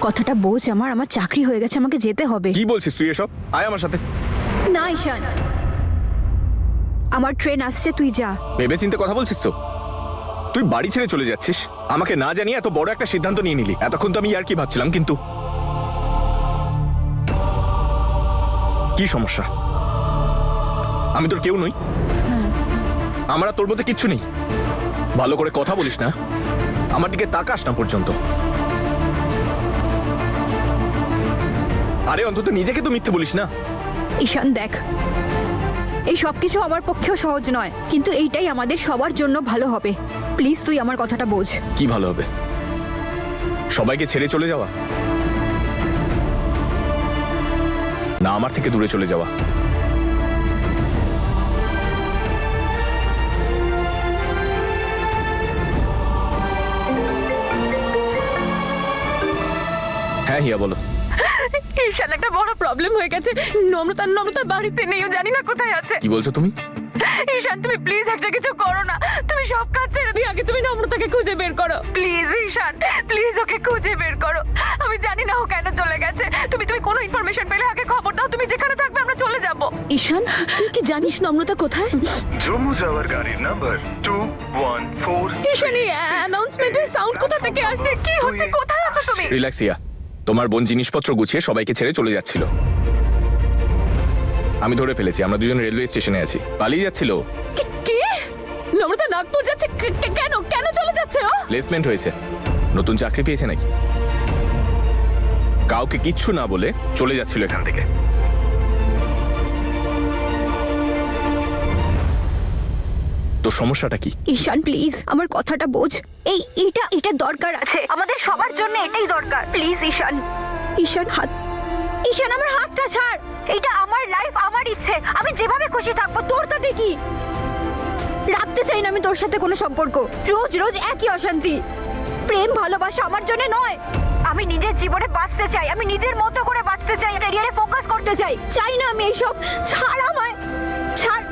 কথাটা বোঝ, আমার চাকরি হয়ে গেছে, আমাকে যেতে হবে।
কি বলছিস তুই এসব? আয় আমার সাথে।
না ঈশান, আমার ট্রেন আসছে, তুই যা।
ভেবে চিন্তে কথা বলছিস তো? তুই বাড়ি ছেড়ে চলে যাচ্ছিস আমাকে না জানিয়ে। এত বড় একটা সিদ্ধান্ত নিয়ে নিলি। এতক্ষণ তো আমি আর কি ভাবছিলাম, কিন্তু কি সমস্যা? আমি তোর কেউ নই? আমার আর তোর মধ্যে কিচ্ছু নেই? ভালো করে কথা বলিস না, আমার দিকে তাকাস না পর্যন্ত। আরে অন্তত নিজেকে তো মিথ্যে বলিস না।
ঈশান দেখ, এই সব কিছু আমার পক্ষেও সহজ নয়, কিন্তু এইটাই আমাদের সবার জন্য ভালো হবে। প্লিজ তুই আমার কথাটা বোঝ।
কি ভালো হবে? সবাইকে ছেড়ে চলে যাওয়া, না আমার থেকে দূরে চলে যাওয়া? হ্যাঁ হিয়া বলো।
ঈশান, একটা বড় প্রবলেম হয়ে গেছে। নম্রতা বাড়িতে নেই, ও জানি না কোথায় আছে।
কি বলছো তুমি?
ঈশান, তুমি প্লিজ একটা কিছু করো না। তুমি সব কাজ ছেড়ে দিয়ে আগে তুমি নম্রতাকে খুঁজে বের করো প্লিজ। ঈশান প্লিজ, ওকে খুঁজে বের করো। আমি জানি না ও কেন চলে গেছে। তুমি কোনো ইনফরমেশন পেলে আগে খবর দাও। তুমি যেখানে থাকবে আমরা চলে যাব।
ঈশান, তুই কি জানিস নম্রতা কোথায়?
জম্মু যাওয়ার গাড়ির নাম্বার 214।
ঈশান, এই অ্যানাউন্সমেন্টের সাউন্ড কোথা থেকে আসছে? কি হচ্ছে? কোথায় আছো তুমি?
রিল্যাক্স হিয়া, তোমার বোন জিনিসপত্র গুছিয়ে সবাইকে ছেড়ে চলে যাচ্ছিল। আমি ধরে ফেলেছি, আমরা দুজন রেলওয়ে স্টেশনে আছি। পালিয়ে যাচ্ছিল।
কি? নম্রতা নাগপুর যাচ্ছে? কেন কেন চলে যাচ্ছে ও?
প্লেসমেন্ট হয়েছে, নতুন চাকরি পেয়েছে নাকি। কাউকে কিচ্ছু না বলে চলে যাচ্ছিল এখান থেকে। তো সমস্যাটা কি?
ঈশান প্লিজ আমার কথাটা বোঝ। এটা দরকার আছে, আমাদের সবার জন্য এটাই দরকার। প্লিজ ঈশান। ঈশান আমার হাতটা ছাড়। এটা আমার লাইফ, আমার ইচ্ছে, আমি যেভাবে খুশি থাকবো। তোর তাতে কি? রাখতে চাই না আমি তোর সাথে কোনো সম্পর্ক। রোজ রোজ একই অশান্তি। প্রেম ভালোবাসা আমার জন্য নয়। আমি নিজের জীবনে বাঁচতে চাই, আমি নিজের মতো করে বাঁচতে চাই, ক্যারিয়ারে ফোকাস করতে চাই। চাই না আমি এইসব। ছাড় আমায়, ছাড়।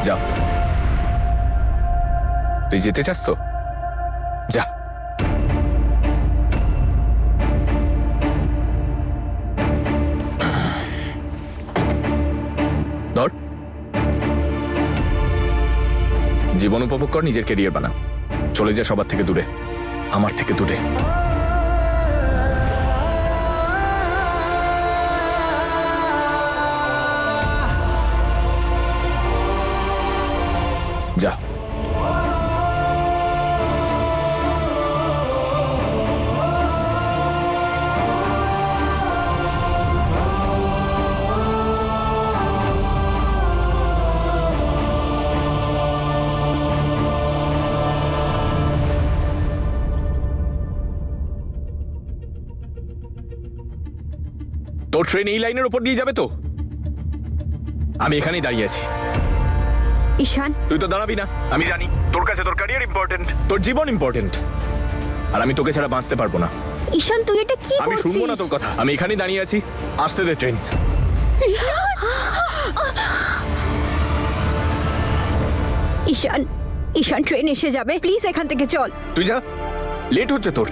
যা, তুই যেতে চাস তো যা। ধর, জীবন উপভোগ কর, নিজের ক্যারিয়ার বানা। চলে যা সবার থেকে দূরে, আমার থেকে দূরে। যা। তোর ট্রেন এই লাইনের উপর দিয়ে যাবে তো? আমি এখানেই দাঁড়িয়ে আছি।
ঈশান,
তুই তো দাঁড়াবি না, আমি জানি। তোর কাছে তোর ক্যারিয়ার ইম্পর্টেন্ট, তোর জীবন ইম্পর্টেন্ট, আর আমি তোকে ছাড়া বাঁচতে পারবো না।
ঈশান তুই এটা কি করছিস?
আমি শুনবো না তোর কথা। আমি এখানেই দাঁড়িয়ে আছি, আসতে দে ট্রেন।
ঈশান, ঈশান ট্রেন এসে যাবে, প্লিজ এখান থেকে চল।
তুই যা, লেট হচ্ছে তোর।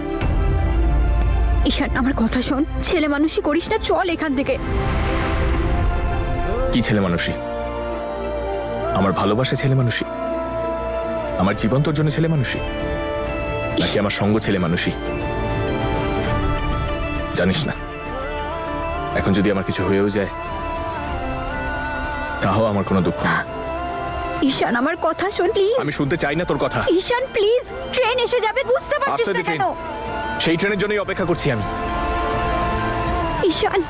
ঈশান আমার কথা শোন, ছেলে মানুষই করিস না, চল এখান থেকে।
কি ছেলে মানুষই? আমার ভালোবাসা ছেলে মানুষই? আমার জীবন তোর জন্য ছেলে মানুষই, নাকি আমার সঙ্গ ছেলে মানুষই? জানিস না, এখন যদি আমার কিছু হয়েও যায় তাও আমার কোনো দুঃখ না।
ঈশান আমার কথা শোন প্লিজ।
আমি শুনতে চাই না তোর কথা।
ঈশান প্লিজ, ট্রেন এসে যাবে, বুঝতে পারছিস
আসতে
না
দে ট্রেন।
কেন?
সেই ট্রেনের জন্যই অপেক্ষা করছি আমি।
ঈশান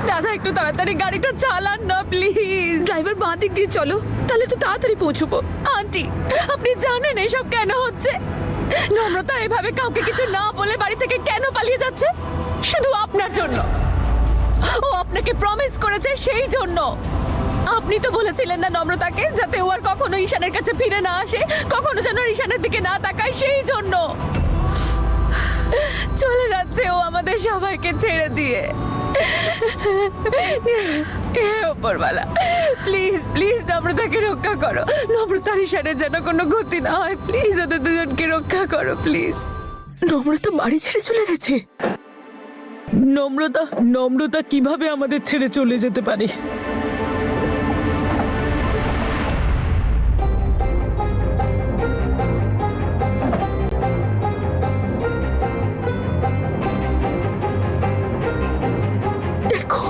দাদা, একটু তাড়াতাড়ি গাড়িটা চালান না প্লিজ।
ড্রাইভার বাঁ দিক দিয়ে চলো, তাহলে তো তাড়াতাড়ি পৌঁছবো।
আন্টি, আপনি জানেন এসব কেন হচ্ছে? নম্রতা এভাবে কাউকে কিছু না বলে বাড়ি থেকে কেন পালিয়ে যাচ্ছে? শুধু আপনার জন্য। ও আপনাকে প্রমিস করেছে, সেই জন্য। আপনি তো বলেছিলেন না নম্রতাকে যাতে ও আর কখনো ঈশানের কাছে ফিরে না আসে, কখনো যেন ঈশানের দিকে না তাকায়, সেই জন্য চলে যাচ্ছে ও আমাদের সবাইকে ছেড়ে দিয়ে। হে ওপরওয়ালা, প্লিজ প্লিজ নম্রতাকে রক্ষা করো। নম্রতা ঈশানের যেন কোনো ক্ষতি না হয়, প্লিজ ওদের দুজনকে রক্ষা করো প্লিজ।
নম্রতা বাড়ি ছেড়ে চলে গেছে? নম্রতা কিভাবে আমাদের ছেড়ে চলে যেতে পারে? দেখো,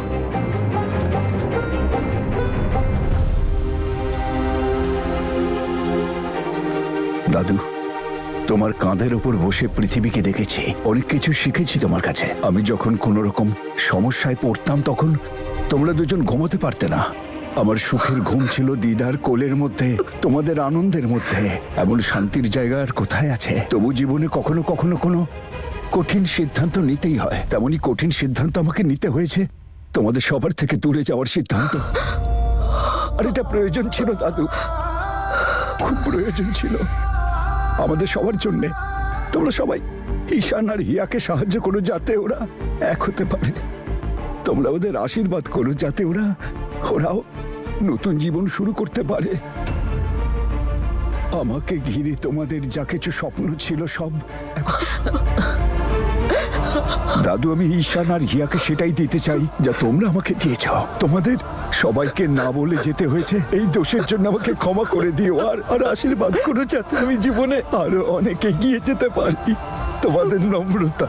দাদু, তোমার কাঁধের উপর বসে পৃথিবীকে দেখেছি, অনেক কিছু শিখেছি তোমার কাছে। আমি যখন কোনো রকম সমস্যায় পড়তাম তখন তোমরা দুজন ঘুমোতে পারতে না। আমার সুখের ঘুম ছিল দিদার কোলের মধ্যে, তোমাদের আনন্দের মধ্যে। এমন শান্তির জায়গা আর কোথায় আছে? তবু জীবনে কখনো কখনো কোনো কঠিন সিদ্ধান্ত নিতেই হয়। তেমনই কঠিন সিদ্ধান্ত আমাকে নিতে হয়েছে, তোমাদের সবার থেকে দূরে যাওয়ার সিদ্ধান্ত। আর এটা প্রয়োজন ছিল দাদু, খুব প্রয়োজন ছিল আমাদের সবার জন্যে। তোমরা সবাই ঈশান আর হিয়াকে সাহায্য করো যাতে ওরা এক হতে পারে। তোমরা ওদের আশীর্বাদ করো যাতে ওরাও নতুন জীবন শুরু করতে পারে। আমাকে ঘিরে তোমাদের যা কিছু স্বপ্ন ছিল সব এখন দাদু, আমি ঈশান আর হিয়াকে সেটাই দিতে চাই যা তোমরা আমাকে দিয়েছ। তোমাদের সবাইকে না বলে যেতে হয়েছে, এই দোষের জন্য আমাকে ক্ষমা করে দিও। আর আশীর্বাদ করো যাতে আমি জীবনে আরো অনেক এগিয়ে যেতে পারি। তোমাদের নম্রতা।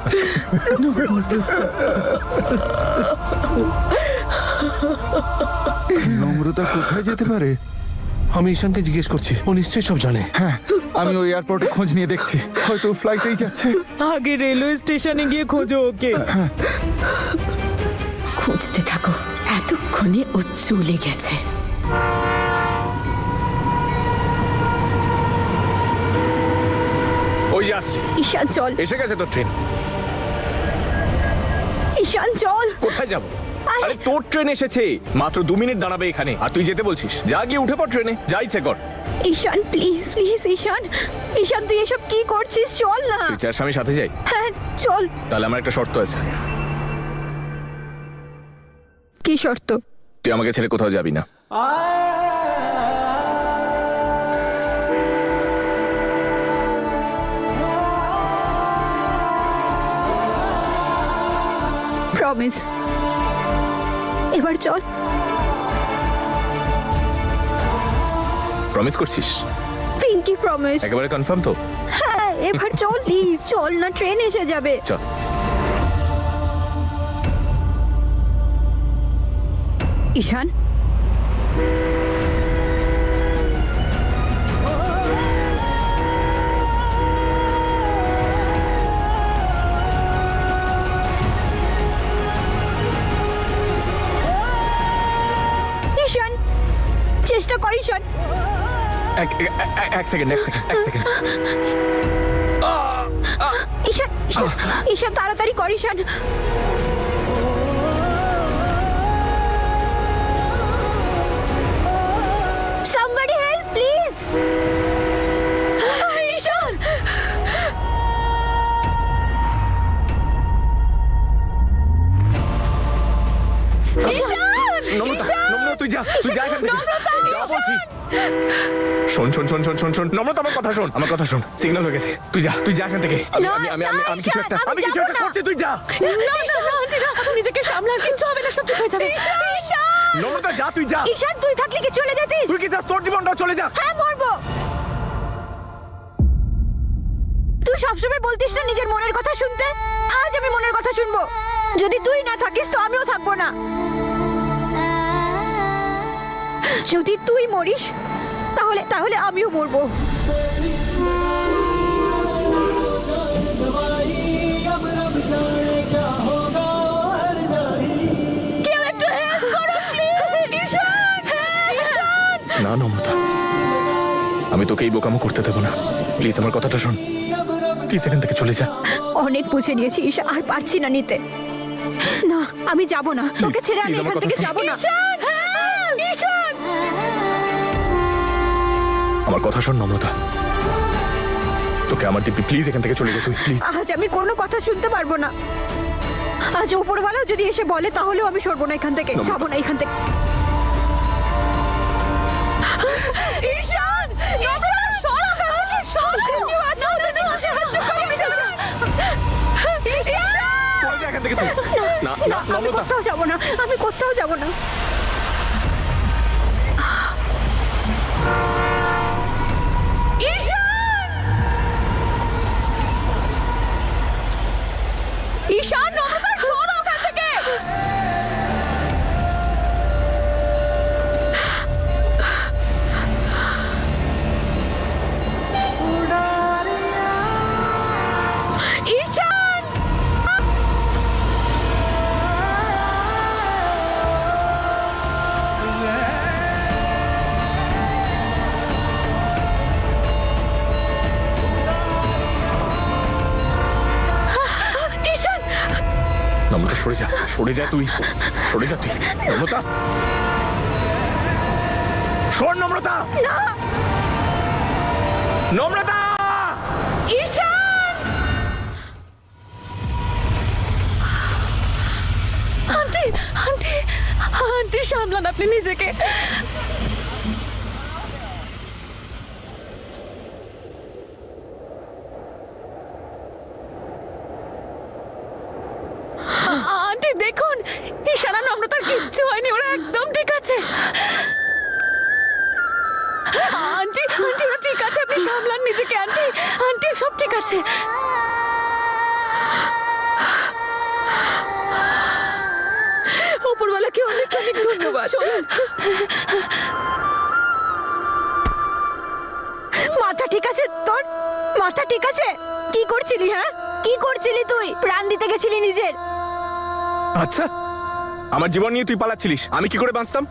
নম্রতা কোথায় যেতে পারে?
আমি ঈশানকে জিজ্ঞেস করছি, ও নিশ্চয়ই সব জানে।
হ্যাঁ, আমি ওই এয়ারপোর্টে খোঁজ নিয়ে দেখছি, হয়তো ফ্লাইটেই যাচ্ছে।
আগে রেলওয়ে স্টেশনে গিয়ে খোঁজো ওকে।
খুঁজতে থাকো, এতক্ষণে ও চলে গেছে।
ওই যে আসছে।
ঈশান চল,
এসে গেছে তোর ট্রেন।
ঈশান চল।
কোথায় যাব? আরে তোর ট্রেন এসেছে, মাত্র 2 মিনিট দাঁড়াবে এখানে, আর তুই যেতে বলছিস? যা গিয়ে উঠে পড় ট্রেনে, যা ইচ্ছে কর।
ঈশান প্লিজ প্লিজ, ঈশান ঈশান তুই এসব কি করছিস? চল না।
তুই চাস আমি সাথে যাই?
হ্যাঁ চল।
তাহলে আমার একটা শর্ত আছে।
কি শর্ত?
তুই আমাকে ছেড়ে কোথাও যাবি না।
প্রমিস। এবার চল।
প্রমিস করছিস?
Pinky promise.
একেবারে কনফার্ম তো?
হ্যাঁ এবার চল প্লিজ, চল না, ট্রেন এসে যাবে।
চল।
ঈশান ঈশান চেষ্টা কর ঈশান।
এক সেকেন্ড।
ঈশান ঈশান তাড়াতাড়ি কর ঈশান। Somebody help please. ঈশান
নম্রতা তুই যা এখান থেকে, যা বলছি। শোন, নম্রতা আমার কথা শোন। সিগন্যাল হয়ে গেছে, তুই যা এখান থেকে। আমি কিছু একটা করছি, তুই যা।
আপনি নিজেকে সামলান, কিছু হবে না, সব ঠিক হয়ে যাবে।
নম্রতা যা, তুই যা।
ঈশান তুই থাকলে কি চলে যেতিস?
তুই কি চাস তোর জীবনটাও চলে যা?
হ্যাঁ মরবো। তুই সবসময় বলতিস না নিজের মনের কথা শুনতে, আজ আমি মনের কথা শুনবো। যদি তুই না থাকিস তো আমিও থাকবো না। যদি তুই মরিস তাহলে আমিও মরবো। কেউ একটু হেল্প করো প্লিজ। ঈশান
না নম্রতা, আমি তোকে এই বোকামো করতে দেবো না। প্লিজ আমার কথাটা শোন, প্লিজ এখান থেকে চলে যা।
অনেক বুঝে নিয়েছি ঈশান, আর পারছি না নিতে। না আমি যাব না, তোকে ছেড়ে আমি এখান থেকে যাব না। ঈশান!
আমার কথা শোন নম্রতা, তোকে আমার দিব্যি প্লিজ এখান থেকে চলে যা তুই, প্লিজ।
আজ আমি কোনো কথা শুনতে পারবো না। আজ উপরওয়ালাও যদি এসে বলে তাহলেও আমি সরবো না এখান থেকে, যাবো না এখান থেকে।
ঈশান! ঈশান, সরা ফেলো, সরা! কেউ আছে ওখানে? সাহায্য করো, ঈশান! ঈশান!
চলে যা এখান থেকে তুই। না না
আমি
নম্রতা,
কোথাও যাবো না, আমি কোথাও যাবো না।
ঈশান, নম্রতা, সরো ওখান থেকে!
ঈশান! ঈশান!
নম্রতা সরে যা, সরে যা তুই, সরে যা তুই। নম্রতা, শোন নম্রতা,
না!
নম্রতা!
ঈশান!
আন্টি, আন্টি, আন্টি, সামলান আপনি নিজেকে। আন্টি দেখুন, ঈশান আর নম্রতার কিচ্ছু হয়নি, ওরা একদম ঠিক আছে। আন্টি, আন্টি, ওরা ঠিক আছে, আপনি সামলান নিজেকে। আন্টি, আন্টি, সব ঠিক আছে।
উপরওয়ালাকে অনেক অনেক ধন্যবাদ। মাথা ঠিক আছে তোর? মাথা ঠিক আছে? কি করছিলি? হ্যাঁ, কি করছিলি তুই? প্রাণ দিতে গেছিলি নিজের?
আচ্ছা, আমার জীবন নিয়ে তুই পালাচ্ছিলিস, আমি কি করে বাঁচতাম?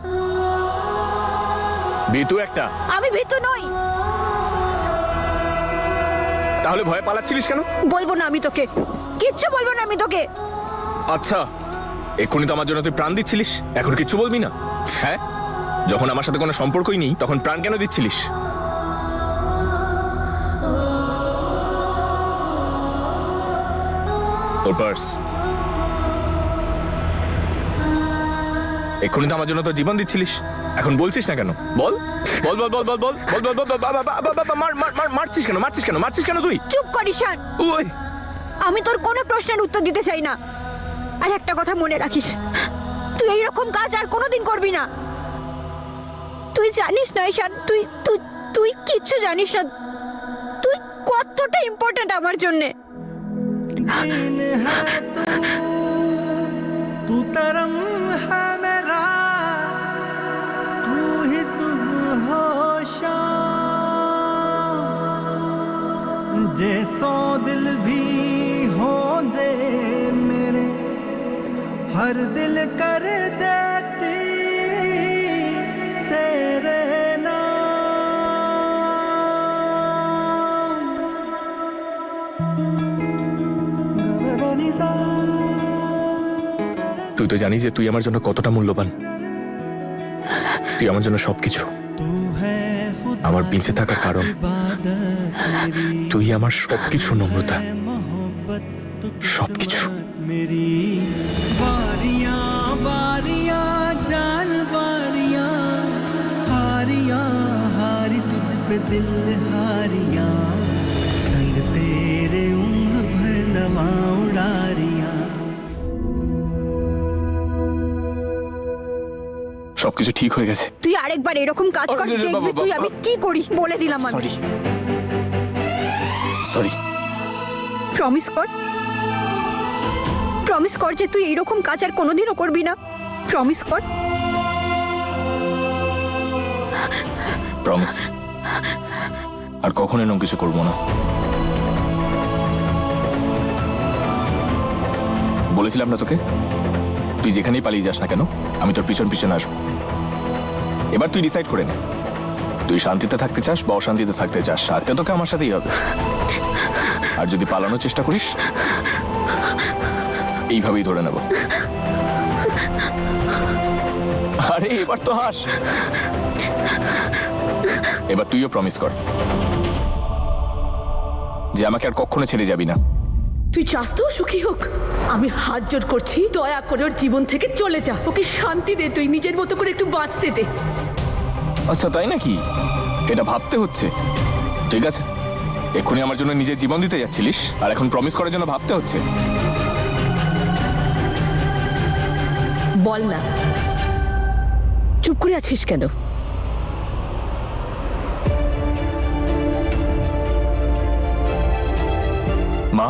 ভীতু একটা।
আমি ভীতু নই।
তাহলে ভয়ে পালাচ্ছিলিস কেন?
বলবো না আমি তোকে, কিচ্ছু বলবো না আমি তোকে।
আচ্ছা, এক্ষুনি তো আমার জন্য তুই প্রাণ দিচ্ছিলিস, এখন কিচ্ছু বলবি না? হ্যাঁ, যখন আমার সাথে কোনো সম্পর্কই নেই তখন প্রাণ কেন দিচ্ছিলিস? তোর পার্স। এক্ষুনি তো আমার জন্য তোর জীবন দিচ্ছিলিস, এখন বলছিস না কেন? বল বল বল বল বল বল বল বল বল মারছিস কেন? মারছিস কেন? মারছিস কেন তুই?
চুপ কর ঈশান,
ওই
আমি তোর কোনো প্রশ্নের উত্তর দিতে চাই না। আর একটা কথা মনে রাখিস, তুই এইরকম কাজ আর কোনোদিন করবি না। তুই জানিস না ঈশান, তুই তুই তুই কিচ্ছু জানিস না, তুই কতটা ইম্পর্ট্যান্ট আমার জন্যে।
तू तरंग है मेरा, तू ही सुबह हो शाम, जैसो दिल भी हो दे मेरे, हर दिल कर देती तेरे नाम। गबरनिसा
তুই তো জানিস যে তুই আমার জন্য কতটা মূল্যবান। তুই আমার জন্য সবকিছু, আমার বেঁচে থাকার কারণ। তুই আমার সবকিছু নম্রতা, সবকিছু।
मेरी बारियां बारियां जान बारियां, हारियां हारी तुझ पे दिल हारियां, संग तेरे उम्र भर नवा उड़ारियां।
সবকিছু ঠিক হয়ে গেছে।
তুই আরেকবার এরকম কাজ কর, দেখবি তুই আমি কি করি, বলে দিলাম আমি।
Sorry sorry.
প্রমিস কর, প্রমিস কর যে তুই এইরকম কাজ আর কোনোদিনও করবি না। প্রমিস কর।
প্রমিস, আর কখনো এরকম কিছু করবো না। বলেছিলাম না তোকে, তুই যেখানেই পালিয়ে যাস না কেন আমি তোর পিছন পিছন আসবো। এবার তুই ডিসাইড করে নে, তুই শান্তিতে থাকতে চাস বা অশান্তিতে থাকতে চাস, থাকতে তোকে আমার সাথেই হবে। আর যদি পালানোর চেষ্টা করিস এইভাবেই ধরে নেব। আরে এবার তো হাস। এবার তুইও প্রমিস কর যে আমাকে আর কখনো ছেড়ে যাবি না।
তুই চাস তো সুখী হোক? আমি হাত জোড় করছি, দয়া করে ওর জীবন থেকে চলে যা, ওকে শান্তি দে, তুই নিজের মতো করে একটু বাঁচতে দে।
আচ্ছা তাই নাকি? এটা ভাবতে হচ্ছে। ঠিক আছে, এক্ষুনি আমার জন্য নিজের জীবন দিতে যাচ্ছিলিস আর এখন প্রমিস করার জন্য ভাবতে হচ্ছে?
বল না, চুপ করে আছিস কেন?
মা,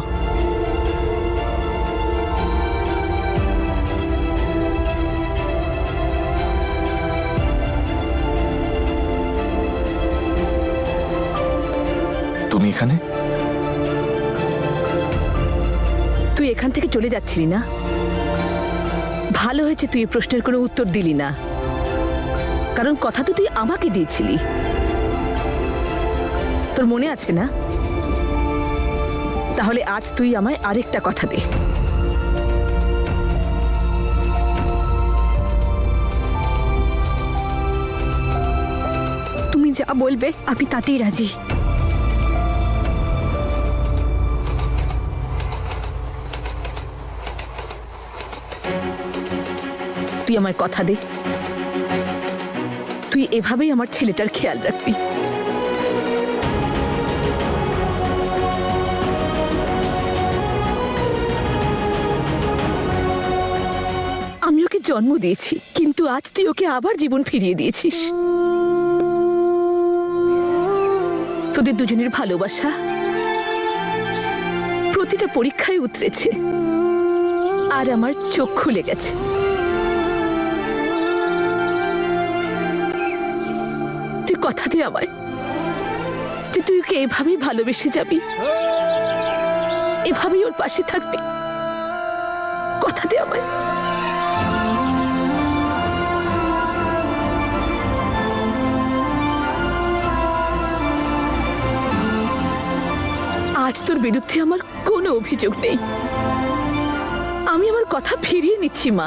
তুমি এখানে?
তুই এখান থেকে চলে যাচ্ছিলি না? ভালো হয়েছে তুই এই প্রশ্নের কোনো উত্তর দিলি না, কারণ কথা তো তুই আমাকে দিয়েছিলি। তোর মনে আছে না? তাহলে আজ তুই আমায় আরেকটা কথা দে।
তুমি যা বলবে আমি তাতেই রাজি।
তুই আমায় কথা দে, তুই এভাবেই আমার ছেলেটার খেয়াল রাখবি। আমি ওকে জন্ম দিয়েছি, কিন্তু আজ তুই ওকে আবার জীবন ফিরিয়ে দিয়েছিস। তোদের দুজনের ভালোবাসা প্রতিটা পরীক্ষায় উতরেছে, আর আমার চোখ খুলে গেছে। তুই কথা দে আমায় যে তুই ওকে এভাবেই ভালোবেসে যাবি, এভাবেই ওর পাশে থাকবি। কথা দে আমায়। আজ তোর বিরুদ্ধে আমার কোনো অভিযোগ নেই, আমি আমার কথা ফিরিয়ে নিচ্ছি মা,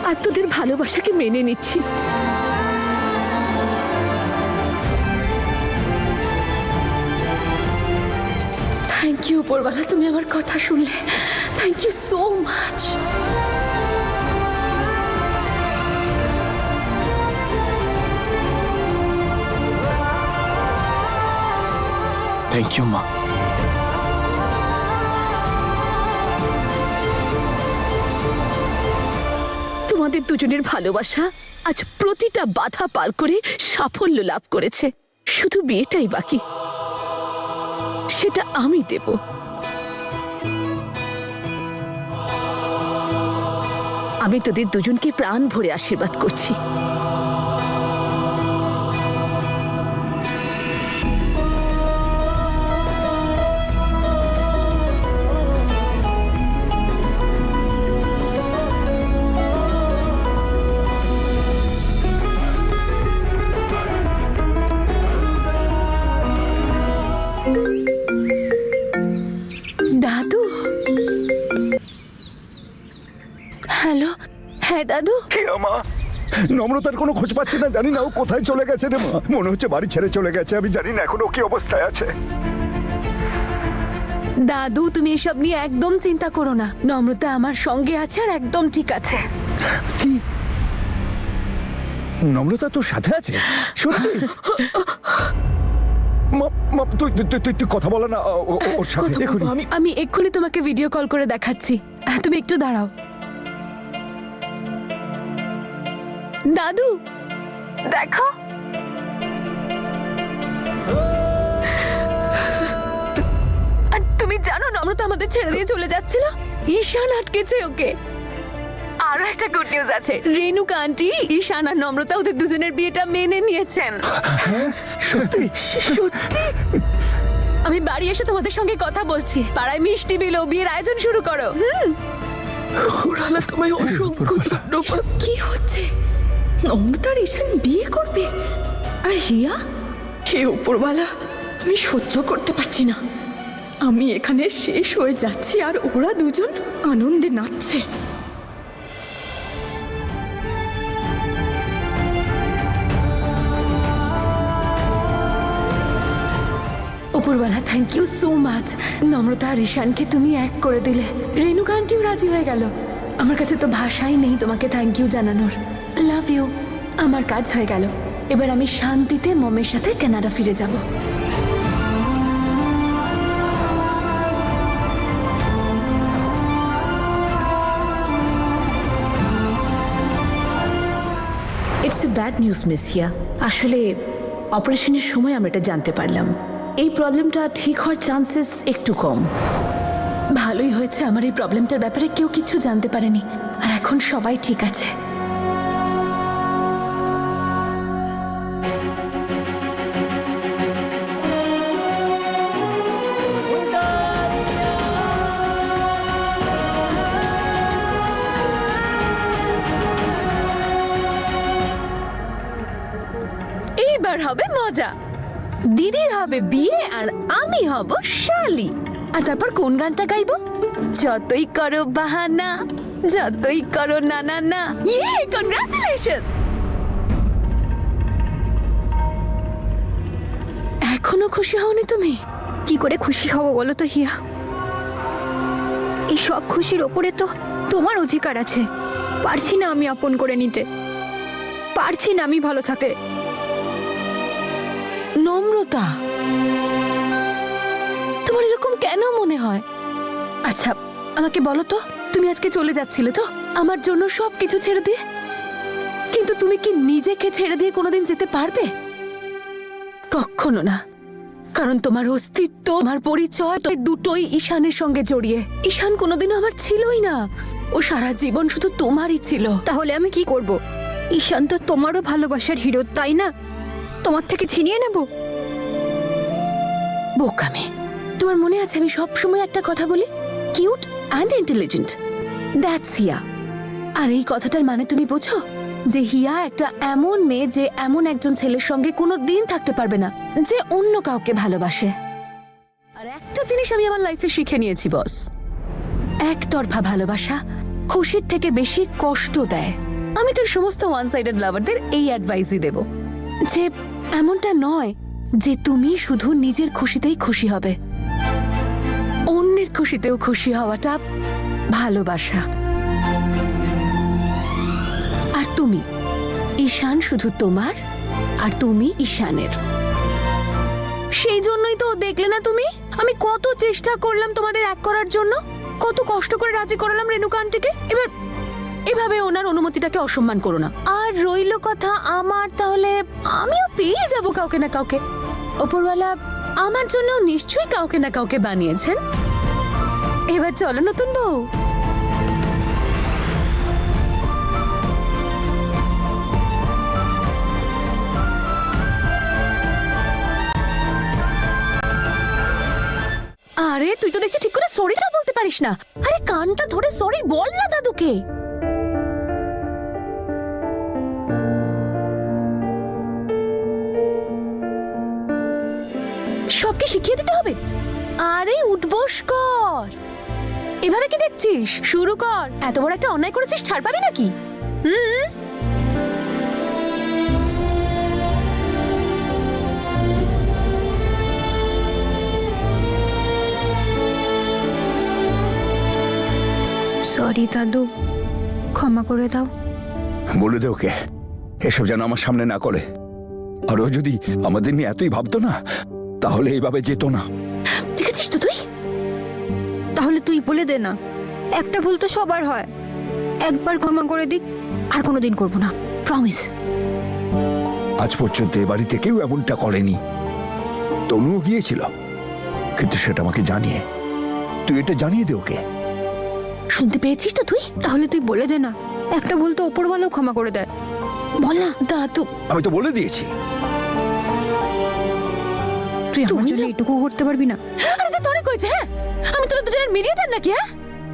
আর তোদের ভালোবাসাকে মেনে নিচ্ছি।
থ্যাংক ইউ উপরওয়ালা, তুমি আমার কথা শুনলে। Thank you so much.
Thank you মা।
তোমাদের দুজনের ভালোবাসা আজ প্রতিটা বাধা পার করে সাফল্য লাভ করেছে। শুধু বিয়েটাই বাকি, সেটা আমি দেব। আমি তোদের দুজনকে প্রাণ ভরে আশীর্বাদ করছি।
দাদু, হ্যালো। হ্যাঁ দাদু।
নম্রতার কোনো খোঁজ পাচ্ছি না, জানি না ও কোথায় চলে গেছে রে মা। মনে হচ্ছে বাড়ি ছেড়ে চলে গেছে, আমি জানি না এখন ও কি অবস্থায় আছে।
দাদু, তুমি এসব নিয়ে একদম চিন্তা করো না, নম্রতা আমার সঙ্গে আছে আর একদম ঠিক আছে।
কি নম্রতা তোর সাথে আছে? সত্যি? তুই কথা বলে না ওর সাথে এখনই।
আমি এক্ষুনি তোমাকে ভিডিও কল করে দেখাচ্ছি, তুমি একটু দাঁড়াও। দাদু দেখো, আর তুমি জানো নম্রতা আমাদের ছেড়ে দিয়ে চলে যাচ্ছিল, ঈশান আটকেছে ওকে। আরো একটা গুড নিউজ আছে, রেণুকা আন্টি, ঈশান আর নম্রতা ওদের দুজনের বিয়েটা মেনে নিয়েছেন।
সত্যি?
সত্যি? আমি বাড়ি এসে তোমাদের সঙ্গে কথা বলছি। পাড়ায় মিষ্টি বিলো, বিয়ের আয়োজন শুরু করো।
তোমায় অসংখ্য ধন্যবাদ।
কি হচ্ছে? নম্রতার ঈশান বিয়ে করবে আর হিয়া? হে উপরওয়ালা, আমি সহ্য করতে পারছি না। আমি এখানে শেষ হয়ে যাচ্ছি আর ওরা দুজন আনন্দে নাচছে।
অপূর্বালা, থ্যাংক ইউ সো মাচ। নম্রতা আর ঈশানকে তুমি এক করে দিলে, রেণুকা আন্টিও রাজি হয়ে গেল। আমার কাছে তো ভাষাই নেই তোমাকে থ্যাংক ইউ জানানোর। Love you. আমার কাজ হয়ে গেল, এবার আমি শান্তিতে মমের সাথে কানাডা ফিরে যাব।
It's a bad news miss Hiya. আসলে অপারেশনের সময় আমরা এটা জানতে পারলাম। এই প্রবলেমটা ঠিক হওয়ার চান্সেস একটু কম।
ভালোই হয়েছে, আমার এই প্রবলেমটার ব্যাপারে কেউ কিছু জানতে পারেনি, আর এখন সবাই ঠিক আছে।
এইবার হবে মজা। দিদির হবে বিয়ে আর আমি হব শালি।
আর তারপর কোন গানটা গাইবো?
যতই করো বাহানা, যতই করো না না না। ইয়ে, কনগ্রাচুলেশন।
এখনো খুশি হওনি তুমি?
কি করে খুশি হব বলো তো হিয়া? এই সব খুশির ওপরে তো তোমার অধিকার আছে। পারছি না আমি আপন করে নিতে, পারছি না আমি ভালো থাকতে।
নম্রতা, তোমার এরকম কেন মনে হয়? আচ্ছা আমাকে বলো তো, তুমি আজকে চলে যাচ্ছিলে তো আমার জন্য সবকিছু ছেড়ে দিয়ে, কিন্তু তুমি কি নিজেকে ছেড়ে দিয়ে কোনোদিন যেতে পারবে? কখনো না। কারণ তোমার অস্তিত্ব, তোমার পরিচয় দুটোই ঈশানের সঙ্গে জড়িয়ে। ঈশান কোনোদিনও আমার ছিলই না, ও সারা জীবন শুধু তোমারই ছিল।
তাহলে আমি কি করব? ঈশান তো তোমারও ভালোবাসার হিরো, তাই না? তোমার থেকে ছিনিয়ে নেব?
বোকামে। তোমার মনে আছে আমি সব সময় একটা কথা বলি, কিউট অ্যান্ড ইন্টেলিজেন্ট, দ্যাটস হিয়া। আর এই কথাটার মানে তুমি বোঝো যে হিয়া একটা এমন মেয়ে যে এমন একজন ছেলের সঙ্গে কোনো দিন থাকতে পারবে না যে অন্য কাউকে ভালোবাসে। আর একটা জিনিস আমি আমার লাইফে শিখে নিয়েছি বস, একতরফা ভালোবাসা খুশির থেকে বেশি কষ্ট দেয়। আমি তোর সমস্ত ওয়ান সাইডেড লাভারদের এই অ্যাডভাইসই দেব যে এমনটা নয় যে তুমি শুধু নিজের খুশিতেই খুশি হবে, অন্যের খুশিতেও খুশি হওয়াটা ভালোবাসা। আর তুমি, ঈশান শুধু তোমার আর তুমি ঈশানের। সেই জন্যই তো দেখলে না তুমি, আমি কত চেষ্টা করলাম তোমাদের এক করার জন্য, কত কষ্ট করে রাজি করালাম রেণুকা আন্টিকে। এবার এভাবে ওনার অনুমতিটাকে অসম্মান করো না। আর রইল কথা আমার, তাহলে আমিও পেয়ে যাব কাউকে না কাউকে। ওপরওয়ালা আমার জন্য নিশ্চয়ই কাউকে না কাউকে বানিয়েছেন। এবার চলো নতুন বউ। আরে তুই তো দেখছি ঠিক করে সরিটা বলতে পারিস না। আরে কানটা ধরে সরি বল না দাদুকে। সবকে শিখিয়ে দিতে হবে? আরে উঠবোস কর, এভাবে কি দেখছিস? শুরু কর। এত বড় একটা অন্যায় করেছিস, ছাড় পাবি নাকি?
সরি দাদু, ক্ষমা করে দাও।
বলে দে ওকে এসব যেন আমার সামনে না করে। আর ও যদি আমাদের নিয়ে এতই ভাবতো না তাহলে এইভাবে যেত না।
ঠিক আছিস তো তুই?
তাহলে তুই বলে দে না, একটা ভুল তো সবার হয়। একবার ক্ষমা করে দিক, আর কোনোদিন করবো না, প্রমিস।
আজ পর্যন্ত এ বাড়িতে কেউ এমনটা করেনি। তনুও গিয়েছিল, কিন্তু সেটা আমাকে জানিয়ে, তুই এটা জানিয়ে দে ওকে।
শুনতে পেয়েছিস তো তুই?
তাহলে তুই বলে দে না, একটা ভুল তো ওপরওয়ালাও ক্ষমা করে দেয়। বল না
দাদু।
আমি তো বলে দিয়েছি।
তুই আমার জন্য এটুকু করতে পারবি না?
আরে তা তোরে কইছে? হ্যাঁ, আমি তোদের দুজনের মিডিয়েটর নাকি? হ্যাঁ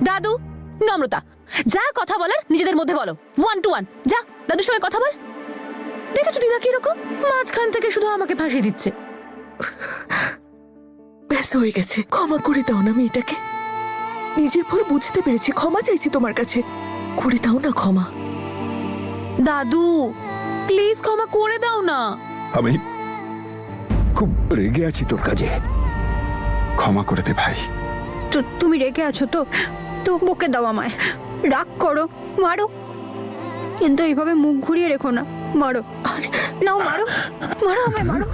দাদু, নম্রতা, যা কথা বলার নিজেদের মধ্যে বলো, 1 to 1। যা দাদুর সঙ্গে কথা বল। দেখেছো দিদা কিরকম মাঝখান থেকে শুধু আমাকে ফাঁসিয়ে দিচ্ছে।
ব্যাস হয়ে গেছে, ক্ষমা করে দাও না মেয়েটাকে। নিজের ভুল বুঝতে পেরেছি, ক্ষমা চাইছি তোমার কাছে, করে দাও না ক্ষমা।
দাদু প্লিজ ক্ষমা করে দাও না।
আমি খুব রেগে আছি তোর কাজে।
ক্ষমা করে দে ভাই।
তো তুমি রেগে আছো তো তো বকে দাও আমায়, রাগ করো, মারো, কিন্তু এইভাবে মুখ ঘুরিয়ে রেখো না, মারো, নাও মারো, মারো আমায়, মারো।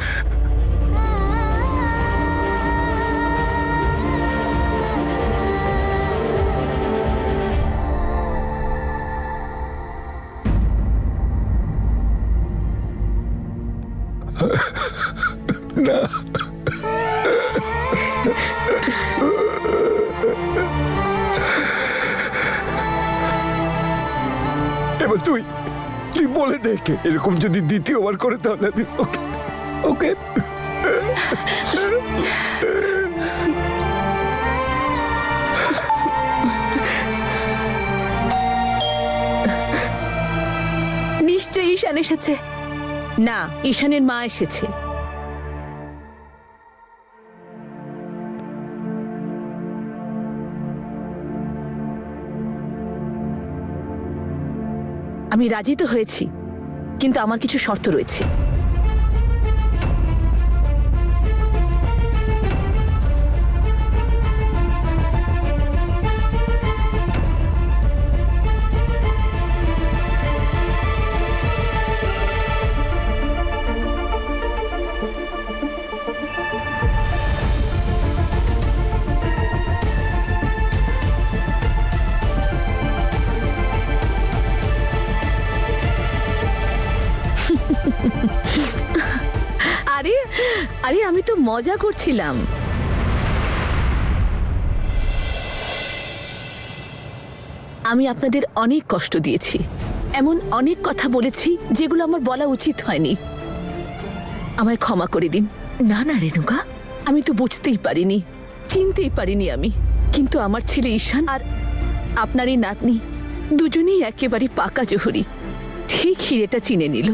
না, এবার তুই বলে দেখে, এরকম যদি দ্বিতীয়বার করে তাহলে আমি ওকে ওকে
নিশ্চয়ই ঈশান এসেছে।
না, ঈশানের মা এসেছে। আমি রাজি তো হয়েছি, কিন্তু আমার কিছু শর্ত রয়েছে। আরে আরে আমি তো মজা করছিলাম। আমি আপনাদের অনেক কষ্ট দিয়েছি, এমন অনেক কথা বলেছি যেগুলো আমার বলা উচিত হয়নি। আমায় ক্ষমা করে দিন।
না না রেণুকা,
আমি তো বুঝতেই পারিনি, চিনতেই পারিনি আমি। কিন্তু আমার ছেলে ঈশান আর আপনার এই নাতনি দুজনেই একেবারে পাকা জহুরি, ঠিক হিরেটা চিনে নিল।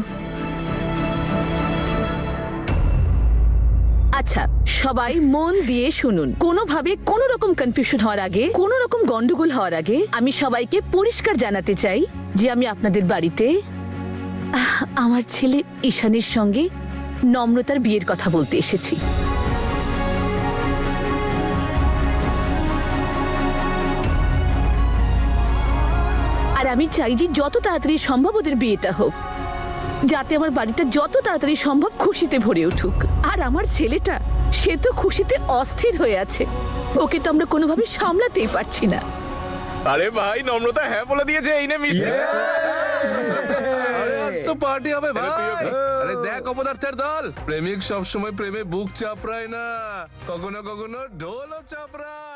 আচ্ছা, সবাই মন দিয়ে শুনুন। কোনোভাবে কোনো রকম কনফিউশন হওয়ার আগে, কোনো রকম গন্ডগোল হওয়ার আগে আমি সবাইকে পরিষ্কার জানাতে চাই যে আমি আপনাদের বাড়িতে আমার ছেলে ঈশানের সঙ্গে নম্রতার বিয়ের কথা বলতে এসেছি। আর আমি চাই যে যত তাড়াতাড়ি সম্ভব ওদের বিয়েটা হোক, যাতে আমার বাড়িটা যত তাড়াতাড়ি সম্ভব খুশিতে ভরে উঠুক। আর আমার ছেলেটা, সে তো খুশিতে অস্থির হয়ে আছে, ওকে তো আমরা কোনোভাবে সামলাতেই পারছি না।
আরে ভাই, নম্রতা হ্যাঁ বলে দিয়েছে, এই নে মিষ্টি।
আরে আজ তো পার্টি হবে ভাই। আরে দেখ অপদার্থের দল, প্রেমিক সব সময় প্রেমে বুক চাপড়ায় না, কখনো কখনো ঢোলও চাপড়ায়।